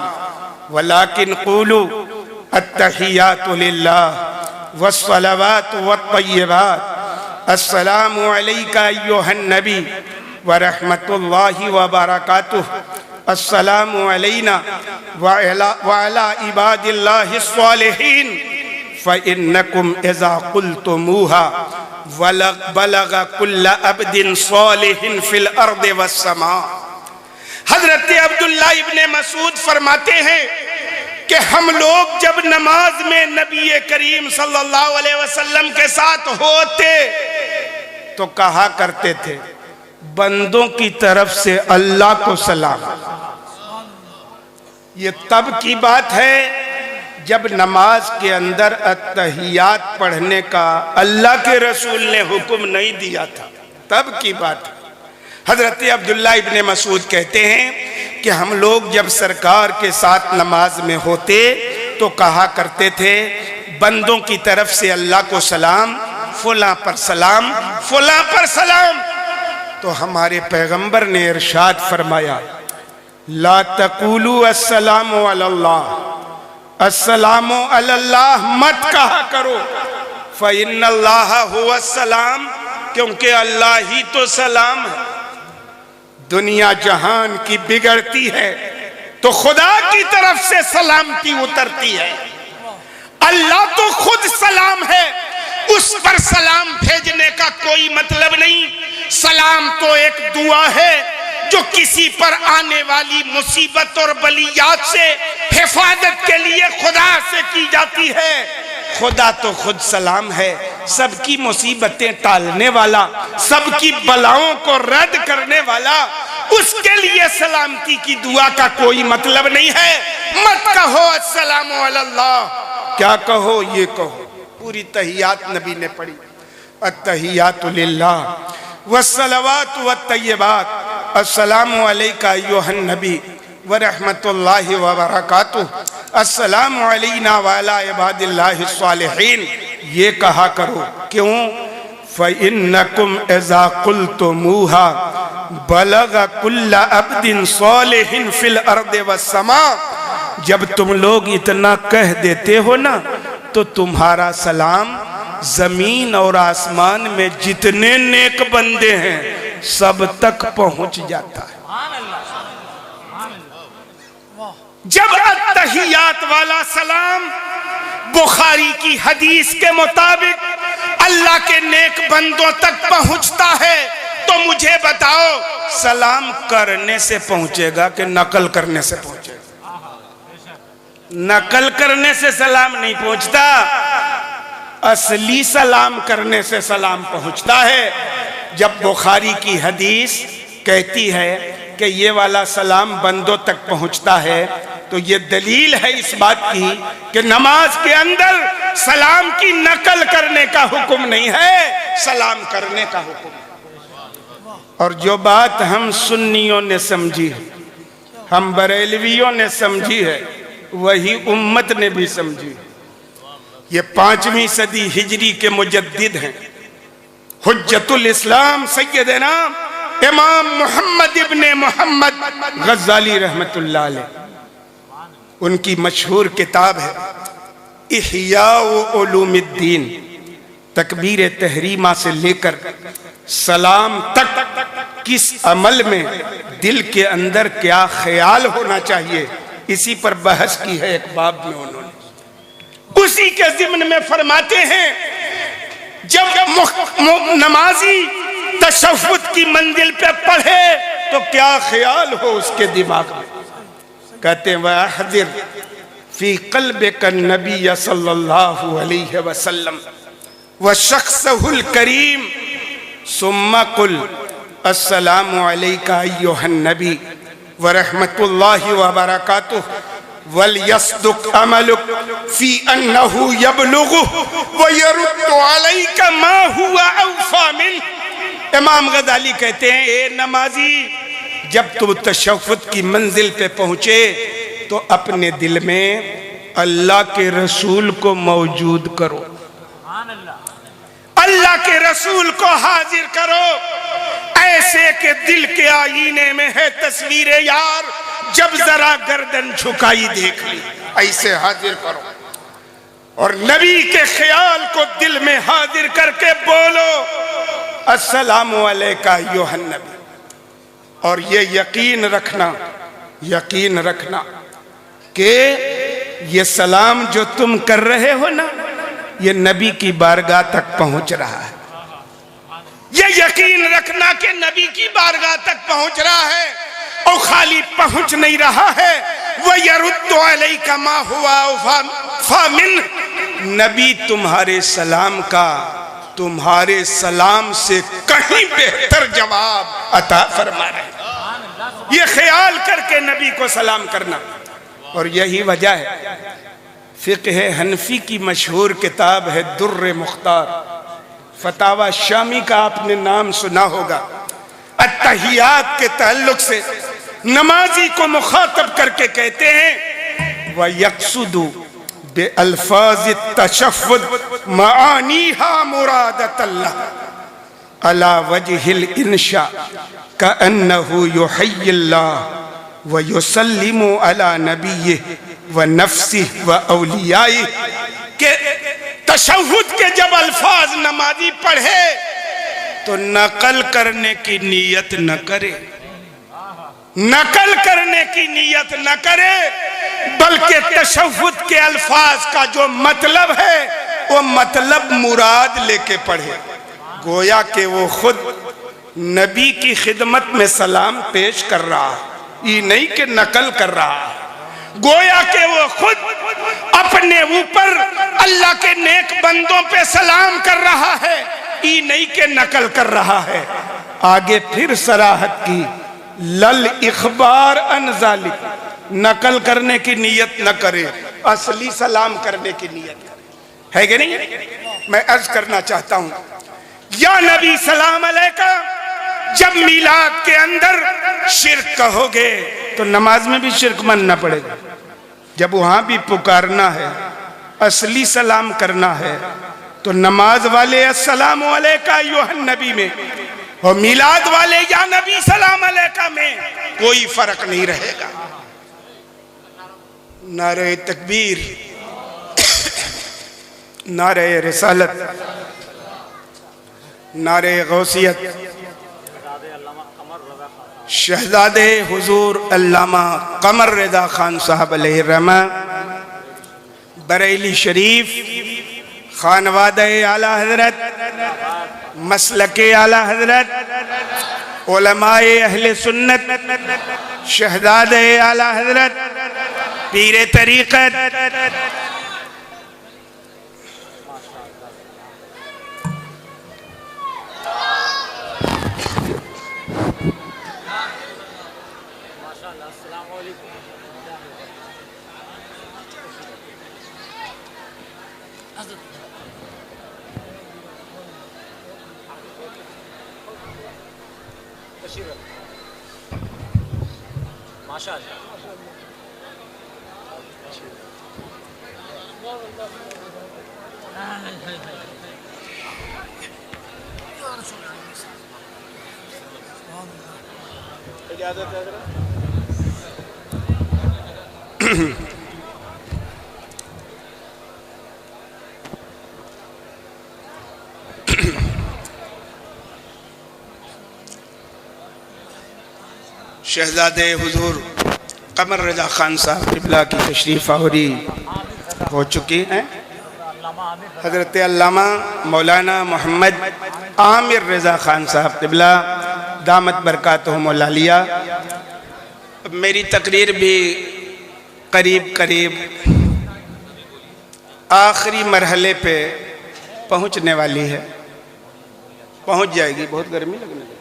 वलाकिन क़ूलू अत्तहियातु लिल्लाह वस्सलवातु वत्तय्यिबात अस्सलामु अलैका अय्युहन नबी व रहमतुल्लाहि व बरकातुहु अस्सलामु अलैना व अला इबादिल्लाहि स्सालिहीन फ़इन्नकुम इज़ा क़ुल्तुमूहा बलग कुल्ल अब्दिन सालिहिन फिल अर्दि वस्समा। हजरत अब्दुल्ला इब्ने मसूद फरमाते हैं कि हम लोग जब नमाज में नबी करीम सल्लल्लाहु अलैहि वसल्लम के साथ होते तो कहा करते थे, बंदों की तरफ से अल्लाह को सलाम। ये तब की बात है जब नमाज के अंदर अत्तहियात पढ़ने का अल्लाह के रसूल ने हुक्म नहीं दिया था, तब की बात। हजरत अब्दुल्ला इब्ने मसूद कहते हैं कि हम लोग जब सरकार के साथ नमाज में होते तो कहा करते थे, बंदों की तरफ से अल्लाह को सलाम, फुला पर सलाम, फुला पर सलाम। तो हमारे पैगंबर ने इरशाद फरमाया, ला तकूलू अस्सलामु अलल्लाह, अस्सलामु अलल्लाह मत कहा करो, फ़इन्नल्लाह हुवा सलाम, क्योंकि अल्लाह ही तो सलाम है। दुनिया जहान की बिगड़ती है तो खुदा की तरफ से सलामती उतरती है। अल्लाह तो खुद सलाम है, उस पर सलाम भेजने का कोई मतलब नहीं। सलाम तो एक दुआ है जो किसी पर आने वाली मुसीबत और बलियात से हिफाजत के लिए खुदा से की जाती है। खुदा तो खुद सलाम है, सबकी मुसीबतें टालने वाला, सबकी बलाओं को रद्द करने वाला। उसके लिए सलामती की दुआ का कोई मतलब नहीं है। मत कहो अस्सलामु अलल्लाह, क्या कहो, ये कहो। पूरी तहियात नबी ने पढ़ी, अत्तहियातु लिल्लाह वस्सलवातु वत्तय्यिबात, अस्सलामु अलैका अय्युहन नबी व रहमतुल्लाहि व बरकातुहू, अस्सलामु अलैना व अला इबादिल्लाहिस सालिहीन। ये कहा करो, क्यों? फ़इन्नकुम इज़ा क़ुल्तुमूहा बलग कुल्ला अब्दिन सालिहिन फिल अर्दि वस्समा। जब तुम लोग इतना कह देते हो ना, तो तुम्हारा सलाम जमीन और आसमान में जितने नेक बंदे हैं सब तक पहुंच जाता है। जब अत्तहियात वाला सलाम बुखारी की हदीस के मुताबिक अल्लाह के नेक बंदों तक पहुंचता है, तो मुझे बताओ सलाम करने से पहुंचेगा कि नकल करने से पहुंचेगा? नकल करने से सलाम नहीं पहुंचता, असली सलाम करने से सलाम पहुंचता है। जब बुखारी की हदीस कहती है कि ये वाला सलाम बंदों तक पहुंचता है, तो ये दलील है इस बात की कि नमाज के अंदर सलाम की नकल करने का हुक्म नहीं है, सलाम करने का हुक्म है। और जो बात हम सुन्नियों ने समझी है, हम बरेलवियों ने समझी है, वही उम्मत ने भी समझी। ये 5वीं सदी हिजरी के मुजद्दिद हैं, हुज्जतुल इस्लाम सैयदना इमाम मोहम्मद इब्ने मोहम्मद गज़ाली रहमतुल्लाह अलैह। उनकी मशहूर किताब है इह्या उलूमुद्दीन, तकबीर तहरीमा से लेकर सलाम तक किस अमल में दिल के अंदर क्या ख्याल होना चाहिए, इसी पर बहस की है एक बाब में उन्होंने। उसी के ज़िम्न में फरमाते हैं, जब नमाजी तशव्वुद की मंजिल पे पढ़े तो क्या ख्याल हो उसके दिमाग में। कहते हैं वहज़िर फी क़ल्बिका नबी सल्लल्लाहु अलैहि वसल्लम व शख्सहुल करीम सुम्मा कुल अस्सलामु अलैका अय्युहन नबी व रहमतुल्लाहि व बरकातुहू वल यस्दुक अमलुक फी अन्नहु यबलुगु व यरुद्दु अलैका मा हुवा औफा मिन। इमाम गज़ाली कहते हैं, ए नमाजी, जब तुम तशव्वुद की मंजिल पे पहुंचे तो अपने दिल में अल्लाह के रसूल को मौजूद करो, अल्लाह के रसूल को हाजिर करो, ऐसे के दिल के आईने में है तस्वीर यार, जब जरा गर्दन झुकाई देख ली, ऐसे हाजिर करो। और नबी के ख्याल को दिल में हाजिर करके बोलो अस्सलामु अलैका अय्युहन नबी। और ये यकीन रखना कि ये सलाम जो तुम कर रहे हो ना, ये नबी की बारगाह तक पहुंच रहा है। ये यकीन रखना कि नबी की बारगाह तक पहुंच रहा है, और खाली पहुंच नहीं रहा है, वह यरुद्दु अलैका मा हुवा औफा मिन। नबी तुम्हारे सलाम का तुम्हारे सलाम से कहीं बेहतर जवाब अता फरमा रहे। ये ख्याल करके नबी को सलाम करना। और यही वजह है, फ़िक़्ह हनफी की मशहूर किताब है दुर्र मुख्तार, फतावा शामी का आपने नाम सुना होगा। अत्तहियात के ताल्लुक से नमाजी को मुखातब करके कहते हैं, व यक़सुदु बे अल्फाज तशफ़्फ़ुद मानीहा मुरादत अल्लाह अला वजहिल इंशा कअन्नहु युहय्यिल्लाह व युसल्लिमु अला नबिय्यिहि व नफ्सिहि व औलियाइहि के तशहुद के जब अल्फाज नमाजी पढ़े तो नकल करने की नीयत न करे, नकल करने की नीयत न करे, बल्कि तशहुद के अल्फाज का जो मतलब है वो मतलब मुराद लेके पढ़े। गोया कि वो खुद नबी की खिदमत में सलाम पेश कर रहा है, ये नहीं कि नकल कर रहा है। गोया कि वो खुद अपने ऊपर अल्लाह के नेक बंदों पे सलाम कर रहा है, ये नहीं कि नकल कर रहा है। आगे फिर सराहत की, लल इखबार अन ज़ालिक, नकल करने की नियत न करे, असली सलाम करने की नियत करे, है कि नहीं? मैं अर्ज करना चाहता हूं, या नबी सलाम अलैका, जब मिलाद के अंदर शिर्क कहोगे तो नमाज में भी शिर्क मानना पड़ेगा। जब वहां भी पुकारना है, असली सलाम करना है, तो नमाज वाले अस्सलाम अलैका अय्युहन नबी में और मिलाद वाले या नबी सलाम अलैका में कोई फर्क नहीं रहेगा। नारे तकबीर, नारे रिसालत, नारे गौसियत, शहजादे हुजूर अल्लामा कमर रज़ा खान साहब अलैहिर्रहमा बरेली शरीफ, खानवादे आला हजरत, मसलके आला हजरत, उलमाए अहले सुन्नत, शहजादे आला हजरत, पीरे तरीक़त, शहजादे हुजूर कमर रज़ा खान साहब क़िबला की तशरीफ़ आवरी हो चुकी हैं। हज़रत अल्लामा मौलाना मोहम्मद आमिर रज़ा खान साहब क़िबला दामत बरकातहुमुल आलिया। मेरी तकरीर भी करीब करीब आखिरी मरहले पे पहुंचने वाली है, पहुंच जाएगी। बहुत गर्मी लगने लगी,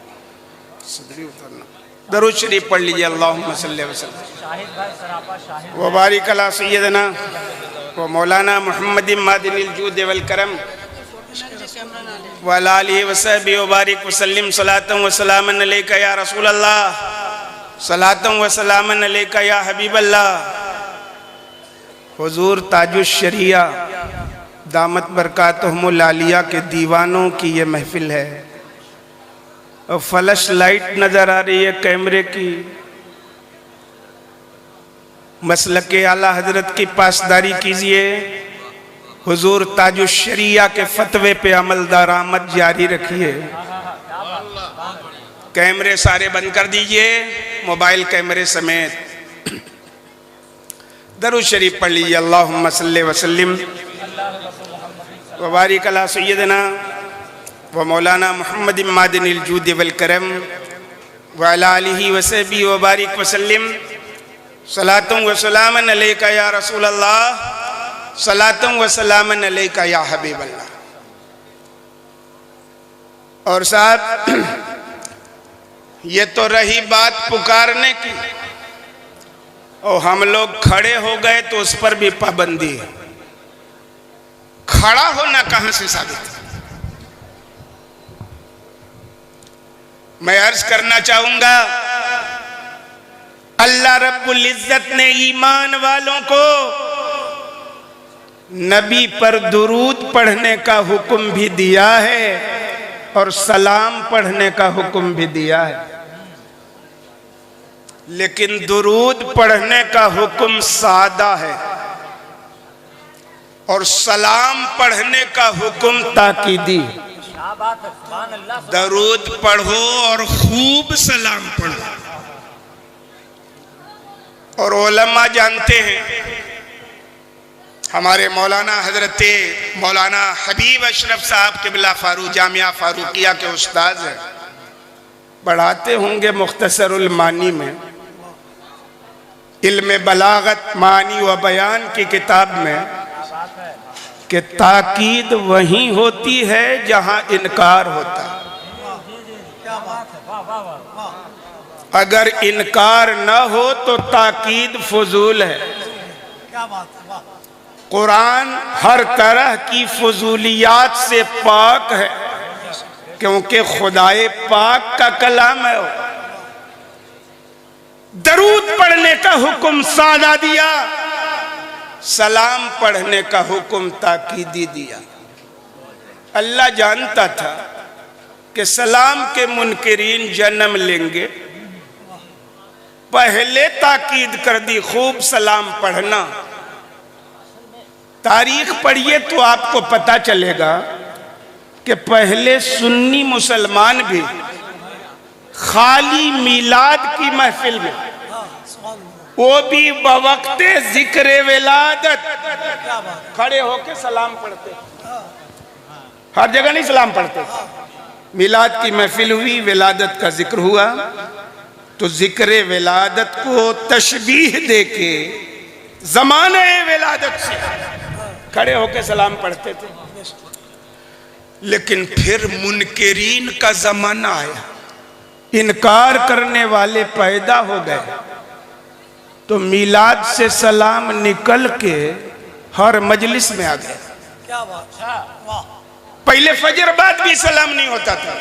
सदरी उतरना। दरूद शरीफ पढ़ लीजिए, अल्लाहुम्मा सल्ली वसल्लम व बारिक अला सय्यदना व मौलाना मुहम्मद मादिनिल जूद वल करम व अला आलिहि व सहबिहि व बारिक व सल्लिम सलातन व सलामन अलैका या रसूल अल्लाह, सलातन व सलामन अलैका या हबीब अल्लाह। हुजूर ताजुश शरिया दामत बरकातहुमुल आलिया के दीवानों की ये महफिल है और फ्लैश लाइट नजर आ रही है कैमरे की। मसलके आला हजरत की पासदारी कीजिए, हुजूर ताजुश शरिया के फतवे पे अमल दरामद जारी रखिए। कैमरे सारे बंद कर दीजिए, मोबाइल कैमरे समेत। दरूद शरीफ पढ़ लीजिए, अल्लाहुम्मा सल्ली वसल्लिम व बारिक अला सय्यदना व मौलाना मुहम्मद मादिनिल जूद वल करम व अला आलिहि व सहबिहि व बारिक व सल्लिम सलातन व सलामन अलैका या रसूल अल्लाह, सलातन व सलामन अलैका या हबीब अल्लाह। और साहब, ये तो रही बात पुकारने की, और हम लोग खड़े हो गए तो उस पर भी पाबंदी है। खड़ा होना कहां से साबित? मैं अर्ज करना चाहूंगा, अल्लाह रब्बुल इज्जत ने ईमान वालों को नबी पर दुरूद पढ़ने का हुक्म भी दिया है और सलाम पढ़ने का हुक्म भी दिया है, लेकिन दुरूद पढ़ने का हुक्म सादा है और सलाम पढ़ने का हुक्म ताकीदी। दरूद पढ़ो और खूब सलाम पढ़ो। और उलमा जानते हैं, हमारे मौलाना हजरत मौलाना हबीब अशरफ साहब क़िबला फारूक जामिया फारूकिया के उस्ताद हैं, पढ़ाते होंगे मुख्तसरुल मानी में, इल्म बलागत मानी व बयान की किताब में, कि ताकीद वहीं होती है जहां इनकार होता है। अगर इनकार न हो तो ताकीद फजूल है। कुरान हर तरह की फजूलियात से पाक है, क्योंकि खुदाए पाक का कलाम है। दरूद पढ़ने का हुक्म सादा दिया, सलाम पढ़ने का हुक्म ताकीदी दिया। अल्लाह जानता था कि सलाम के मुनकिरीन जन्म लेंगे, पहले ताकीद कर दी खूब सलाम पढ़ना। तारीख पढ़िए तो आपको पता चलेगा कि पहले सुन्नी मुसलमान भी खाली मिलाद की महफिल में, वो भी बवक्ते जिक्र विलादत, खड़े होके सलाम पढ़ते। हर जगह नहीं सलाम पढ़ते। मिलाद की महफिल हुई, विलादत का जिक्र हुआ, तो जिक्र विलादत को तशबीह देके ज़माने विलादत से खड़े होके सलाम पढ़ते थे। लेकिन फिर मुनकिरीन का जमाना आया, इनकार करने वाले पैदा हो गए, तो मिलाद से सलाम निकल के हर मजलिस में आ गए। क्या बात। पहले फजर बाद भी सलाम नहीं होता था,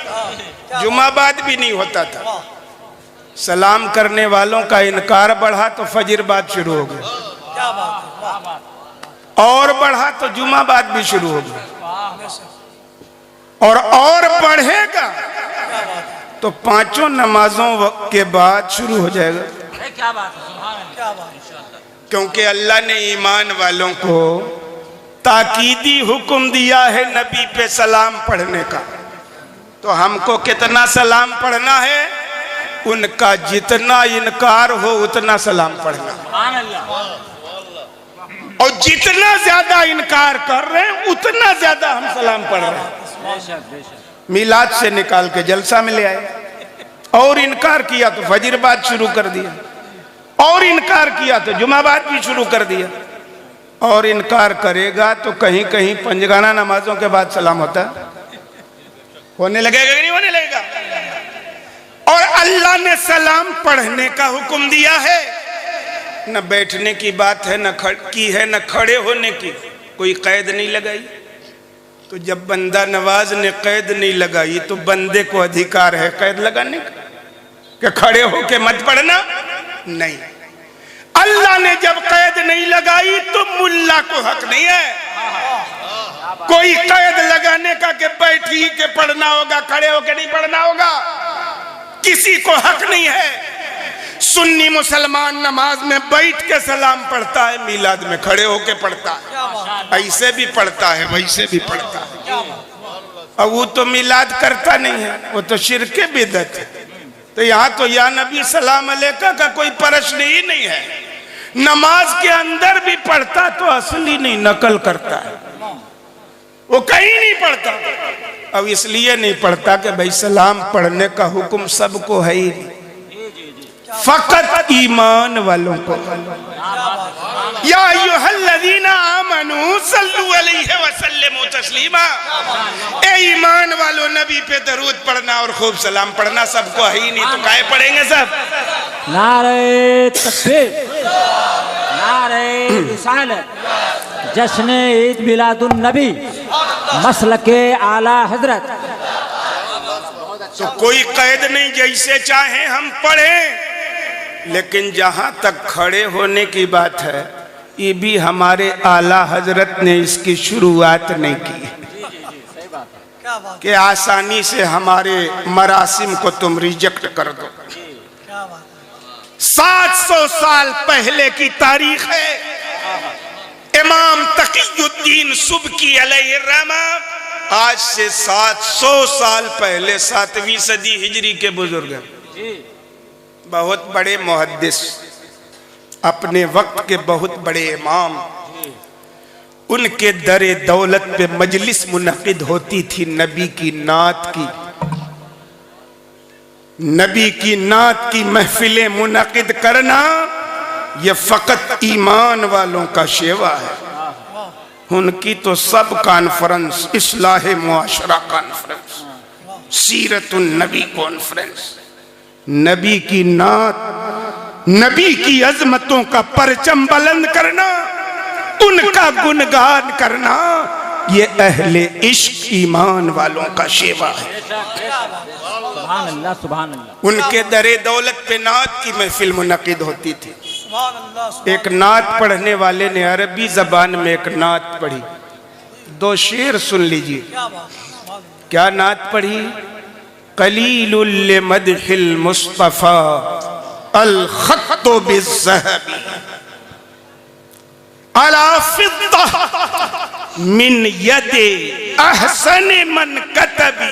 जुमा बाद भी नहीं होता था। सलाम करने वालों का इनकार बढ़ा तो फजर बाद शुरू हो गया, क्या बात। और बढ़ा तो जुमा बाद भी शुरू हो गया, और बढ़ेगा तो पांचों नमाजों के बाद शुरू हो जाएगा। क्या बात है। क्योंकि अल्लाह ने ईमान वालों को ताकीदी हुक्म दिया है नबी पे सलाम पढ़ने का, तो हमको कितना सलाम पढ़ना है? उनका जितना इनकार हो उतना सलाम पढ़ना, और जितना ज्यादा इनकार कर रहे हैं उतना ज्यादा हम सलाम पढ़ रहे हैं। मिलाद से निकाल के जलसा में ले आए, और इनकार किया तो फजर बाद शुरू कर दिया, और इनकार किया तो जुमा बाद भी शुरू कर दिया, और इनकार करेगा तो कहीं कहीं पंजगाना नमाजों के बाद सलाम होता होने लगेगा कि नहीं होने लगेगा। और अल्लाह ने सलाम पढ़ने का हुक्म दिया है, न बैठने की बात है, न खड़े होने की, कोई कैद नहीं लगाई। तो जब बंदा नवाज ने कैद नहीं लगाई तो बंदे को अधिकार है कैद लगाने का, कि खड़े होके मत पढ़ना? नहीं। अल्लाह ने जब कैद नहीं लगाई तो मुल्ला को हक नहीं है कोई कैद लगाने का कि बैठ ही के पढ़ना होगा, खड़े होके नहीं पढ़ना होगा। किसी को हक नहीं है। सुन्नी मुसलमान नमाज में बैठ के सलाम पढ़ता है, मिलाद में खड़े होके पढ़ता है, ऐसे भी पढ़ता है वैसे भी पढ़ता है। और वो तो मिलाद करता नहीं है, वो तो शिरके बिदअत है। तो यहाँ तो या नबी सलाम अलैका का कोई प्रश्न ही नहीं है। नमाज के अंदर भी पढ़ता तो असली नहीं, नकल करता है, वो कहीं नहीं पढ़ता। अब इसलिए नहीं पढ़ता कि भाई सलाम पढ़ने का हुक्म सबको है ही नहीं, फकत ईमान वालों को। या अय्युहल्लज़ीना आमनू सल्लु अलैहि व सल्लिमू तस्लीमा, ए ईमान वालों नबी पे दरूद पढ़ना और खूब सलाम पढ़ना सबको है ही नहीं, तो काहे पढ़ेंगे सब? नारे तकबीर, नारे रिसालत, जश्न ईद मिलादुन नबी, मसलके आला हजरत। तो कोई कैद नहीं, जैसे चाहे हम पढ़ें, लेकिन जहां तक खड़े होने की बात है ये भी हमारे आला हजरत ने इसकी शुरुआत नहीं की कि आसानी से हमारे मरासिम को तुम रिजेक्ट कर दो। 700 साल पहले की तारीख है। इमाम तकीयुद्दीन सुबकी अलैहिर्रहमा आज से 700 साल पहले 7वीं सदी हिजरी के बुजुर्ग, बहुत बड़े मुहद्दिस, अपने वक्त के बहुत बड़े इमाम। उनके दरे दौलत पे मजलिस मुनक़िद होती थी नबी की नात की। नबी की नात की महफिलें मुनक़िद करना यह फकत ईमान वालों का शेवा है। उनकी तो सब कॉन्फ्रेंस, इस्लाह मुआशरा कॉन्फ्रेंस, सीरतुन नबी कॉन्फ्रेंस, नबी की नात, नबी की अजमतों का परचम बुलंद करना, उनका गुणगान करना, ये अहले इश्क ईमान वालों का शेवा है। सुभान अल्लाह, सुभान अल्लाह। उनके दरे दौलत पे नात की महफिल मुनक़िद होती थी। एक नात पढ़ने वाले ने अरबी जबान में एक नात पढ़ी, 2 शेर सुन लीजिए। क्या नात पढ़ी? कलीलुल लिमदहिल मुस्तफा अल खत्तो बिज़्ज़हबी अला फिद्दा मिन यदे अहसन मन कतबी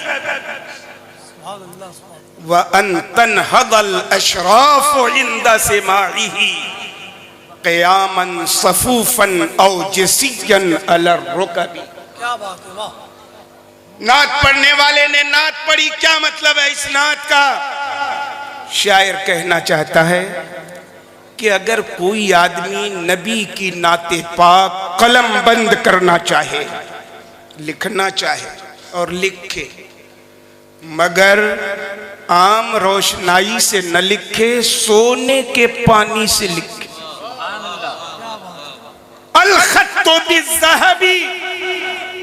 व अन्तन हदल अशराफ इंदा सिमाइही क़यामन सफूफन औ जसियन अलर रुकबी। क्या बात है, वाह। नात पढ़ने वाले ने नात पढ़ी, क्या मतलब है इस नात का? शायर कहना चाहता है कि अगर कोई आदमी नबी की नाते पाक कलम बंद करना चाहे, लिखना चाहे और लिखे, मगर आम रोशनाई से न लिखे, सोने के पानी से लिखे। अल खत्तो बिज़्ज़हबी,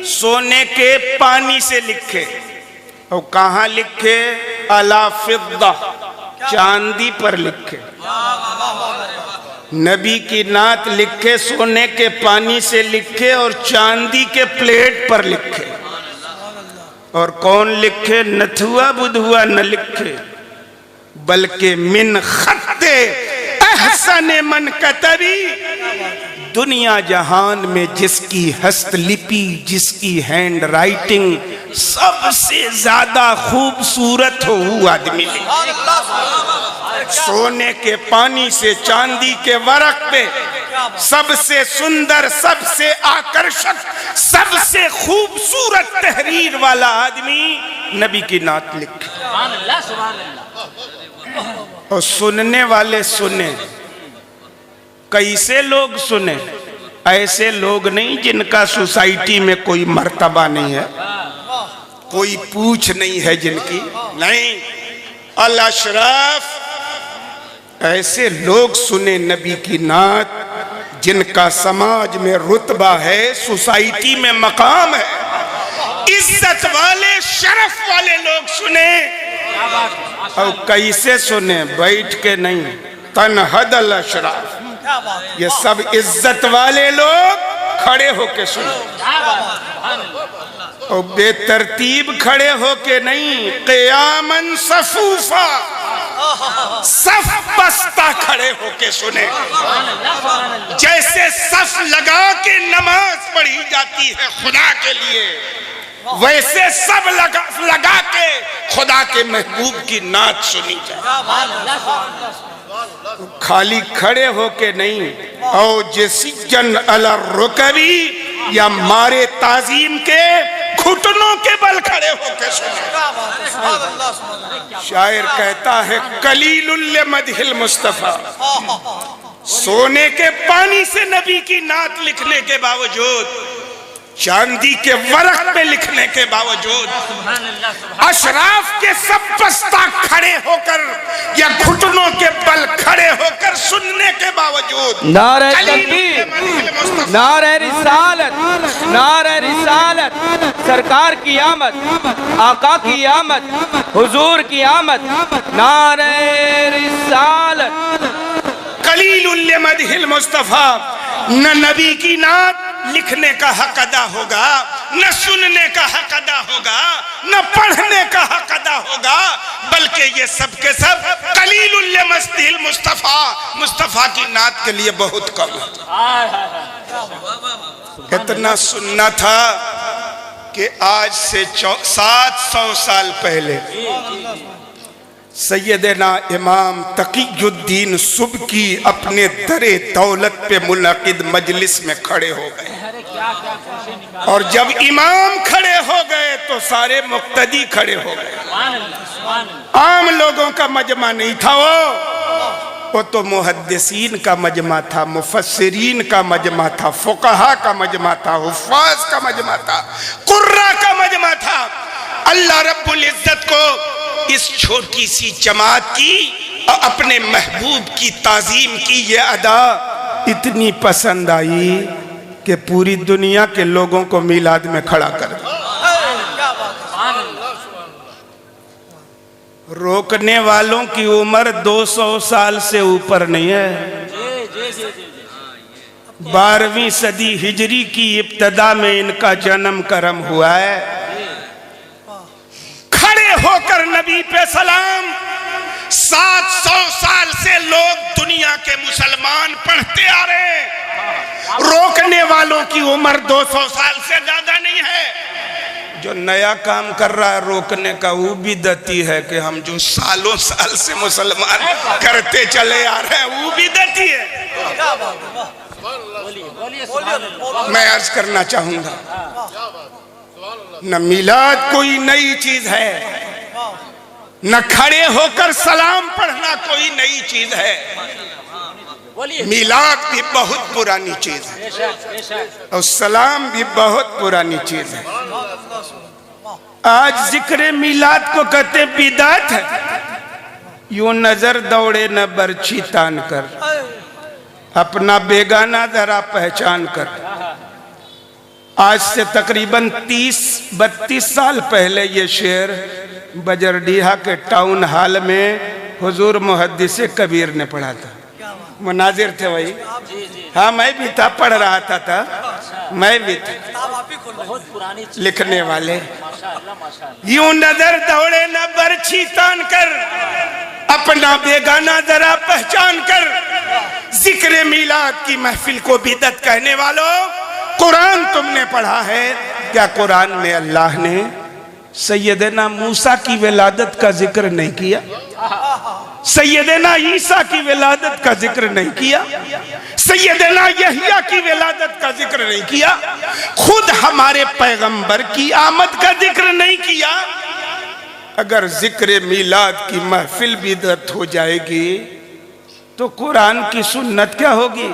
सोने के पानी से लिखे। और कहाँ लिखे? अला फिद्दा, चांदी पर लिखे। नबी की नात लिखे, सोने के पानी से लिखे और चांदी के प्लेट पर लिखे। और कौन लिखे? नथुआ बुधुआ न लिखे, बल्कि मिन खत्ते अहसन मन कतबी, दुनिया जहान में जिसकी हस्तलिपि, जिसकी हैंड राइटिंग सबसे ज्यादा खूबसूरत हो वो आदमी लिखे। सोने के पानी से चांदी के वरक पे सबसे सुंदर, सबसे आकर्षक, सबसे खूबसूरत तहरीर वाला आदमी नबी की नात लिखे। और सुनने वाले सुने। कैसे लोग सुने? ऐसे लोग नहीं जिनका सोसाइटी में कोई मर्तबा नहीं है, कोई पूछ नहीं है जिनकी, नहीं, अल अशराफ। ऐसे लोग सुने नबी की नात जिनका समाज में रुतबा है, सोसाइटी में मकाम है, इज्जत वाले, शरफ वाले लोग सुने। और कैसे सुने? बैठ के नहीं, तनहदल अशराफ, ये सब इज्जत वाले लोग खड़े होके सुने। और बेतरतीब खड़े होके नहीं, क़यामन सफूफा, सफ बस्ता खड़े होके सुने। जैसे सफ लगा के नमाज पढ़ी जाती है खुदा के लिए, वैसे सब लगा के खुदा के महबूब की नात सुनी जाए। खाली खड़े होके नहीं, और जसियन अलर रुकबी, या मारे ताजीम के घुटनों के बल खड़े होके सुने। शायर कहता है कलीलुल लिमदहिल मुस्तफा, सोने के पानी से नबी की नात लिखने के बावजूद, चांदी के वरक पे लिखने के बावजूद, अशराफ के सब बस्ता खड़े होकर या घुटनों के बल खड़े होकर सुनने के बावजूद, नारे तकबीर, नारे रिसालत, नारे रिसालत, सरकार की आमद, आका की आमद, हुजूर की आमद, नारे रिसालत। कलीलुल लिमदहिल मुस्तफा, न नबी की नात लिखने का हक अदा होगा, न सुनने का हक अदा होगा, न पढ़ने का हक अदा होगा, बल्कि ये सब के सब कलीलुल मस्तिल मुस्तफा, मुस्तफा की नात के लिए बहुत कम है। इतना सुनना था कि आज से 700 साल पहले सैयदना इमाम तकीयुद्दीन सुबकी अपने दरे दौलत पे मुनक़िद मजलिस में खड़े हो गए, और जब इमाम खड़े हो गए तो सारे मुक्तदी खड़े हो गए। आम लोगों का मजमा नहीं था वो तो मुहद्दिसीन का मजमा था, मुफस्सिरीन का मजमा था, फुक़हा का मजमा था, हुफ़्फ़ाज़ का मजमा था, कुर्रा का मजमा था। अल्लाह रब्बुल इज़्ज़त को इस छोटी सी जमात की और अपने महबूब की ताज़ीम की ये अदा इतनी पसंद आई कि पूरी दुनिया के लोगों को मिलाद में खड़ा कर दिया। रोकने वालों की उम्र 200 साल से ऊपर नहीं है। 12वीं सदी हिजरी की इब्तदा में इनका जन्म कर्म हुआ है। खड़े होकर नबी पे सलाम 700 साल से लोग दुनिया के मुसलमान पढ़ते आ रहे हैं। रोकने वालों की उम्र 200 साल से ज्यादा नहीं है। जो नया काम कर रहा है रोकने का, वो भी दती है कि हम जो सालों साल से मुसलमान करते चले आ रहे हैं वो भी दती है। मैं अर्ज करना चाहूंगा, न मिलाद कोई नई चीज है, न खड़े होकर सलाम पढ़ना कोई नई चीज है। मिलाद भी बहुत पुरानी चीज है और सलाम भी बहुत पुरानी चीज है। आज जिक्र मिलाद को कहते बिदात है। यूं नजर दौड़े न बर्छी तान कर, अपना बेगाना जरा पहचान कर। आज से तकरीबन 30-32 साल पहले ये शेर बजरडीहा के टाउन हॉल में हुजूर मुहद्दिस कबीर ने पढ़ा था। मुनाजिर थे वही। हाँ मैं भी था, पढ़ रहा था, मैं भी था। बहुत पुरानी लिखने वाले यूं नजर दौड़े न बर्छी तान कर, अपना बेगाना जरा पहचान कर। जिक्र मिलाद की महफिल को बिदअत कहने वालों, कुरान तुमने पढ़ा है क्या? कुरान में अल्लाह ने सैयदना मूसा की विलादत का जिक्र नहीं किया, सैयदना ईसा की विलादत का जिक्र नहीं किया, सैयदना यहिया की विलादत का जिक्र नहीं किया, खुद हमारे पैगंबर की आमद का जिक्र नहीं किया। अगर जिक्र मिलाद की महफिल बिदअत हो जाएगी तो कुरान की सुन्नत क्या होगी?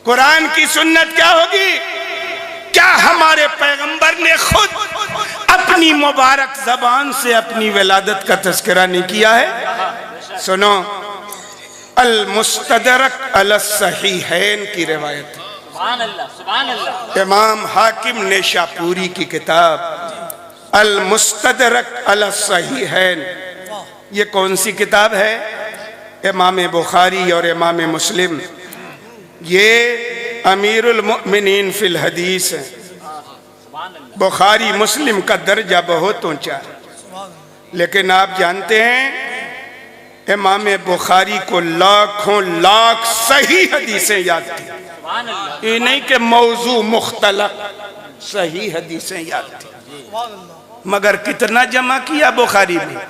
कुरान की सुन्नत क्या होगी? क्या हमारे पैगंबर ने खुद अपनी मुबारक जबान से अपनी विलादत का तज़किरा नहीं किया है? सुनो, अल मुस्तदरक अल सहीहैन की रिवायत है। सुभान अल्लाह, सुभान अल्लाह। इमाम हाकिम ने शाहपुरी की किताब अल मुस्तदरक अल सहीहैन, ये कौन सी किताब है? इमाम बुखारी और इमाम मुस्लिम, ये अमीरुल मुमिनीन फिल हदीस है। बुखारी मुस्लिम का दर्जा बहुत ऊंचा है, लेकिन आप जानते हैं इमाम बुखारी को लाखों लाख सही हदीसें याद थी। ये नहीं कि मौजू मुख्तलफ, सही हदीसें याद थी। मगर कितना जमा किया बुखारी में?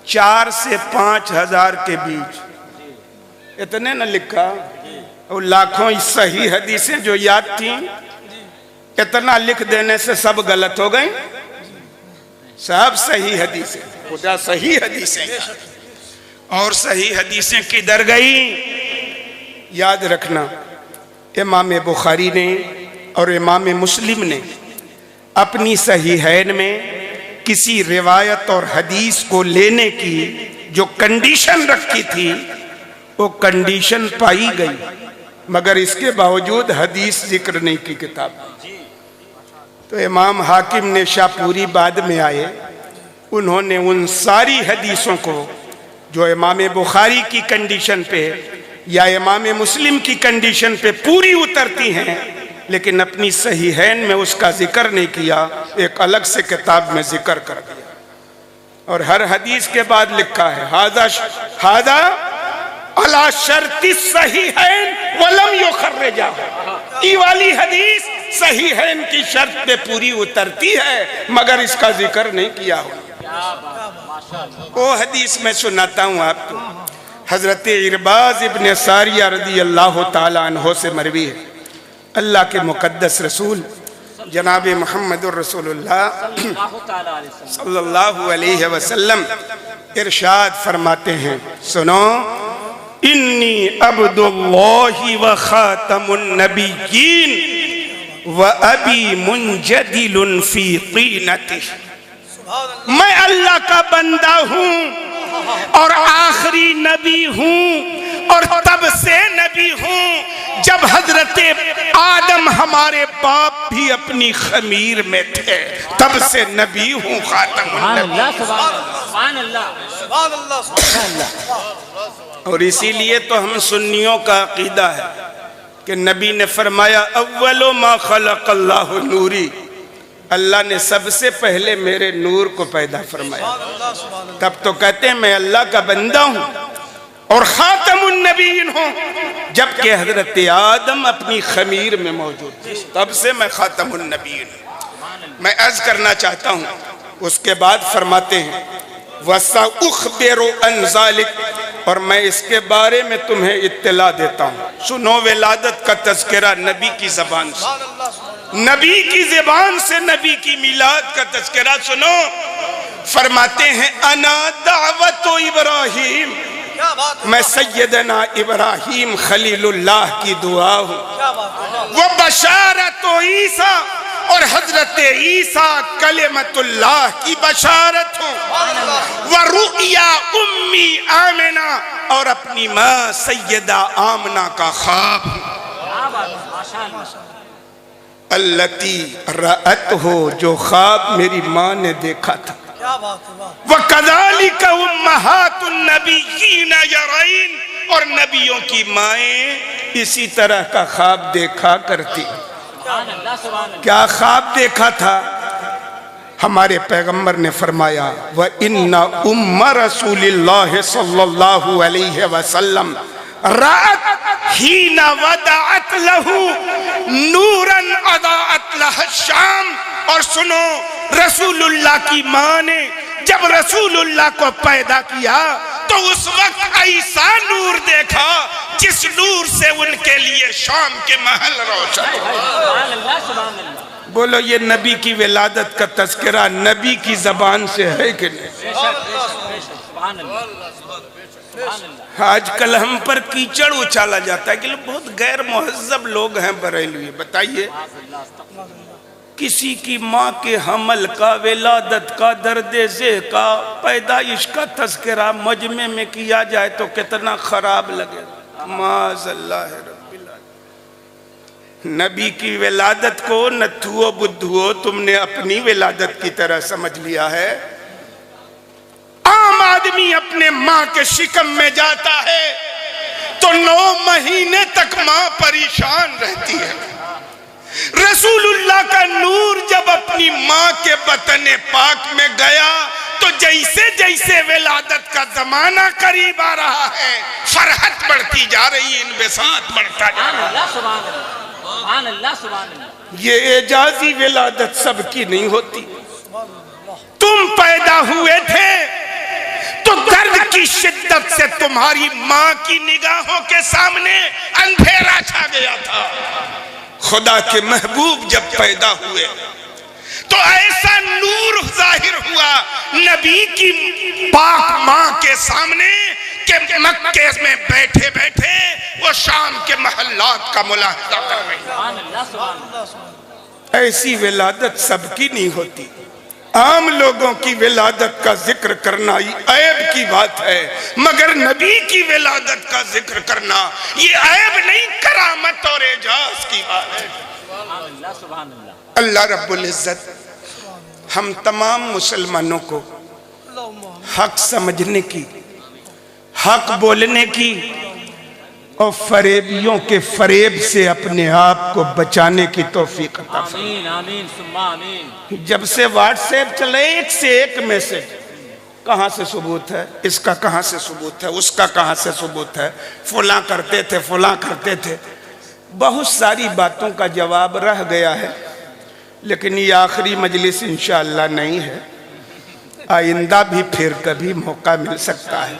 4 से 5 हजार के बीच, इतने न लिखा। और लाखों सही हदीसें जो याद थी, इतना लिख देने से सब गलत हो गई। सब सही हदीसें, खुदा सही हदीसें। और सही हदीसें किधर गई? याद रखना, इमाम बुखारी ने और इमाम मुस्लिम ने अपनी सहीहैन में किसी रिवायत और हदीस को लेने की जो कंडीशन रखी थी, वो कंडीशन पाई गई, मगर इसके बावजूद हदीस जिक्र नहीं की किताब। तो इमाम हाकिम ने शाहपुरी बाद में आए, उन्होंने उन सारी हदीसों को जो इमाम बुखारी की कंडीशन पे या इमाम मुस्लिम की कंडीशन पे पूरी उतरती हैं, लेकिन अपनी सहीहैन में उसका जिक्र नहीं किया, एक अलग से किताब में जिक्र कर दिया। और हर हदीस के बाद लिखा है हादा अला शर्ती सहीहैन वलम युखर्रिजा। ये वाली हदीस सहीहैन की शर्त पे पूरी उतरती है, मगर इसका जिक्र नहीं किया हो। वो हदीस में सुनाता हूँ आपको, हजरत इरबाज इब्न सारिया रदी अल्लाह ताला अन्हो से मरवी है। अल्लाह के मुकद्दस रसूल जनाब मुहम्मदुर रसूलुल्लाह सल्लल्लाहु अलैहि वसल्लम इरशाद फरमाते हैं, सुनो, इन्नी अब्दुल्लाहि व खातमुन नबिय्यीन व अबी मुंजदिलुन फी क़ीनतिही। मैं अल्लाह का बंदा हूँ और आखिरी नबी हूँ और तब से नबी हूँ जब हजरत आदम हमारे बाप भी अपनी खमीर में थे, तब से नबी हूँ, और इसीलिए तो हम सुन्नियों का अकीदा है कि नबी ने फरमाया अव्वलो मा खलक़ल्लाहु नूरी, अल्लाह ने सबसे पहले मेरे नूर को पैदा फरमाया। तब तो कहते हैं मैं अल्लाह का बंदा हूँ और खातमुन नबीयीन हूँ, जबकि हजरत आदम अपनी खमीर में मौजूद थे, तब से मैं खातमुन नबीयीन हूँ। मैं अर्ज करना चाहता हूँ, उसके बाद फरमाते हैं वसा उखबिरु अन ज़ालिक, और मैं इसके बारे में तुम्हें इत्तला देता हूँ। सुनो, विलादत का तज़किरा नबी की ज़बान से, नबी की ज़बान से नबी की मिलाद का तज़किरा सुनो। फरमाते हैं अना दावत इब्राहीम, मैं सैयदना इब्राहीम खलीलुल्लाह की दुआ हूँ। वो बशारत ईसा, और हजरत ईसा कलिमतुल्लाह की बशारत हूँ। व रुया उम्मी आमिना, और अपनी माँ सैयदा आमना का ख्वाब हूँ। अल्लती रअत हो, जो ख्वाब मेरी माँ ने देखा था। व कज़ालिक उम्महातुन नबिय्यीन यरईन, और नबियों की माएँ इसी तरह का ख्वाब देखा करती। क्या ख्वाब देखा था? हमारे पैगंबर ने फरमाया व इन्ना उम्म रसूलिल्लाह सल्लल्लाहु अलैहि वसल्लम रात हीना वदाअत लहू नूरन अदाअत लह शाम। और सुनो, रसूलुल्लाह की माँ ने जब रसूलुल्लाह को पैदा किया तो उस वक्त ऐसा नूर देखा जिस नूर से उनके लिए शाम के महल रोशन। बोलो, ये नबी की विलादत का तज़किरा नबी की जबान से है कि नहीं? आजकल हम पर कीचड़ उछाला जाता है कि बहुत गैर मुहज्जब लोग हैं बरेलवी। बताइए, किसी की माँ के हमल का, विलादत का, दर्दे से का, पैदाइश का तज़किरा मजमे में किया जाए तो कितना खराब लगेगा। माज़अल्लाह रब्बिल आलमीन। नबी की विलादत को नथुओ बुद्धुओ तुमने अपनी विलादत की तरह समझ लिया है। आम आदमी अपने माँ के शिकम में जाता है तो 9 महीने तक माँ परेशान रहती है। रसूलुल्लाह का नूर जब अपनी माँ के बतने पाक में गया तो जैसे जैसे विलादत का जमाना करीब आ रहा है, फरहत बढ़ती जा रही है, इंबसात बढ़ता जा रहा है। ये एजाजी विलादत सबकी नहीं होती। तुम पैदा हुए थे तो दर्द की शिद्दत से तुम्हारी माँ की निगाहों के सामने अंधेरा छा गया था। खुदा के महबूब जब पैदा हुए तो ऐसा नूर जाहिर हुआ नबी की पाक माँ के सामने कि मक्के में बैठे बैठे वो शाम के महल्लात का मुलाहिजा कर रही। ऐसी विलादत सबकी नहीं होती। आम लोगों की विलादत का जिक्र करना ऐब की बात है, मगर नबी की विलादत का जिक्र करना ये ऐब नहीं, करामत और एजाज की बात है। अल्लाह रब्बुल इज्जत हम तमाम मुसलमानों को हक समझने की, हक बोलने की और फरेबियों के फरेब से अपने आप को बचाने की तौफीक अता फरमाए। आमीन आमीन सुम्मा आमीन। जब से व्हाट्सएप चले, एक से एक मैसेज, कहाँ से सबूत है, इसका कहाँ से सबूत है, उसका कहाँ से सबूत है, फुला करते थे, फुला करते थे। बहुत सारी बातों का जवाब रह गया है, लेकिन ये आखिरी मजलिस इंशाअल्लाह नहीं है, आइंदा भी फिर कभी मौका मिल सकता है।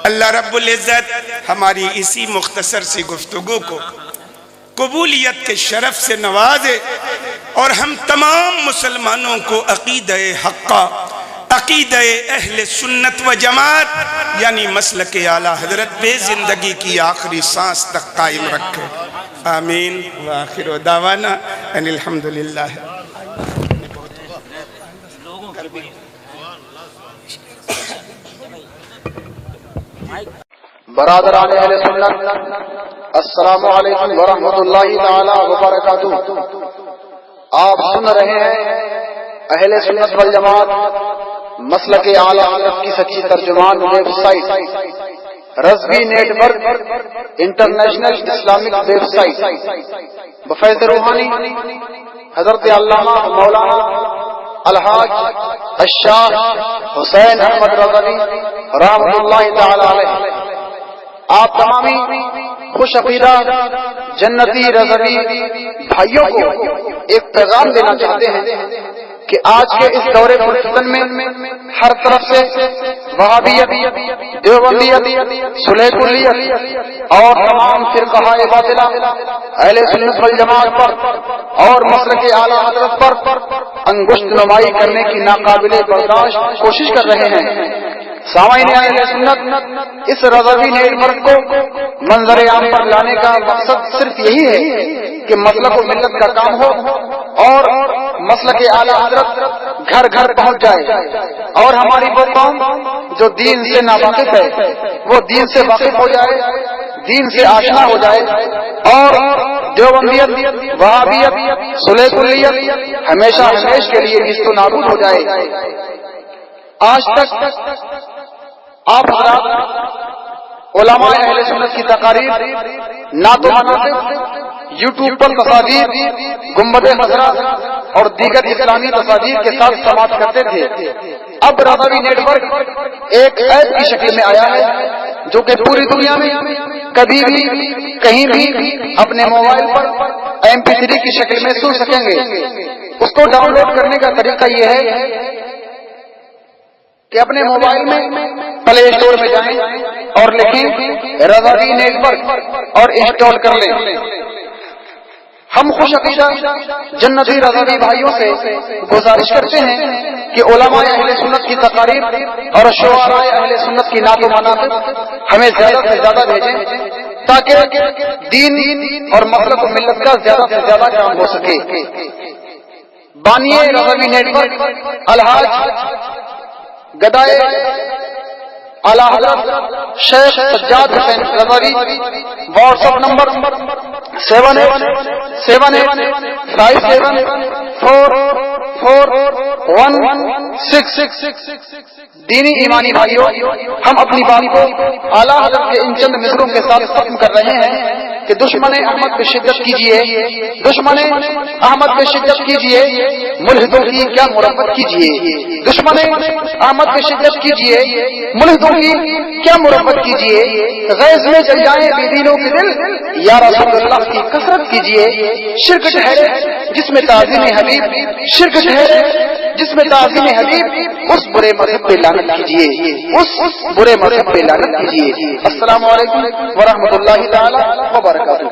अल्लाह रब्बुल इज़्ज़त हमारी इसी मुख्तसर सी गुफ्तगू को कबूलियत के शरफ से नवाजे और हम तमाम मुसलमानों को अकीदे हक्का, अकीदे अहले सुन्नत व जमात यानी मसलके आला हजरत पे जिंदगी की आखिरी सांस तक कायम रखे। आमीन व आखिर दावाना अनिल हम्दुलिल्लाह। बरादरान अहले सुन्नत अस्सलामु अलैकुम व रहमतुल्लाहि तआला व बरकातुहू। आप सुन रहे हैं अहले सुन्नत वल जमात मसलके आला हज़रत की सच्ची तर्जुमान website Razvi network international Islamic website बफैज़ रूहानी हज़रत अल्लामा मौलाना अलहाज अश्शाह हुसैन अहमद रज़वी रहमतुल्लाहि तआला अलैह आप तमामी खुश अकीदा जन्नती रज़वी भाइयों को एक पैगाम देना चाहते हैं कि आज के इस दौरे पुरफितन में हर तरफ से वहाबियत, देवबंदियत, सुलहकुलियत और तमाम फिरक़ाए बातिला अहले सुन्नत वल जमात पर और मसलके आला हज़रत पर अंगुश्त नुमाई करने की नाकाबिले बर्दाश्त कोशिश कर रहे हैं। सामाईन अहले सुन्नत इस रज़वी नेटवर्क को मंजर आम पर लाने का मकसद सिर्फ यही है कि मसलक व मिल्लत का काम हो और मसलके आला हज़रत घर घर पहुंच जाए और हमारी वो कौम जो दीन से नावाकिफ है वो दीन से वाकिफ हो जाए, दीन से आशना हो जाए और देवबंदियत, वहाबियत, सुलहकुलियत हमेशा हमेश के लिए निस्तो नाबूद हो जाए। आज तक आप हज़रात उलमाए अहले सुन्नत की तकारीर, नातो मनातिब, यूट्यूब पर तस्वीर, गुंबदे खज़रा और दीगर इस्लामी तस्वीर के साथ समाप्त करते थे। अब रज़वी नेटवर्क एक ऐप की शक्ल में आया है जो कि पूरी दुनिया में कभी भी कहीं भी अपने मोबाइल पर MP3 की शक्ल में सुन सकेंगे। उसको डाउनलोड करने का तरीका यह है कि अपने मोबाइल में प्ले स्टोर में जाएं और लिखें रज़वी नेटवर्क और इंस्टॉल कर लें। हम खुश अकीदा जन्नती रज़वी भाइयों से गुजारिश करते हैं कि उलमाए अहले सुन्नत की तकारीर और शुआराए अहले सुन्नत की नातो मनातिब हमें ज्यादा से ज्यादा भेजें ताकि दीन और मसलक व मिल्लत का ज्यादा से ज्यादा काम हो सके। बानिए रज़वी नेटवर्क अलहाज गदाए आला हज़रत शेख सज्जाद हुसैन रज़वी, व्हाट्सएप नंबर 7857544116। दीनी ईमानी भाइयों, हम अपनी बात को आला हज़रत के इन चंद मिसरों के साथ खत्म कर रहे हैं कि दुश्मन अहमद पे शिद्दत कीजिए, दुश्मन अहमद पे शिद्दत कीजिए, मुल्हिदों की क्या मुरब्बत कीजिए, दुश्मन अहमद पे शिद्दत कीजिए, मुल्हिदों की क्या मुरब्बत कीजिए, गैज़ में जल जाए बेदीनों के दिल, या रसूलुल्लाह की कसरत कीजिए। शिर्क ठहरे जिसमें ताज़ीम हबीब, शिर्क ठहरे जिसमें ताज़ीम हबीब, उस बुरे मज़हब पे लानत कीजिए, उस बुरे मज़हब पे लानत कीजिए। अस्सलामु अलैकुम व रहमतुल्लाहि तआला व बरकातुहू।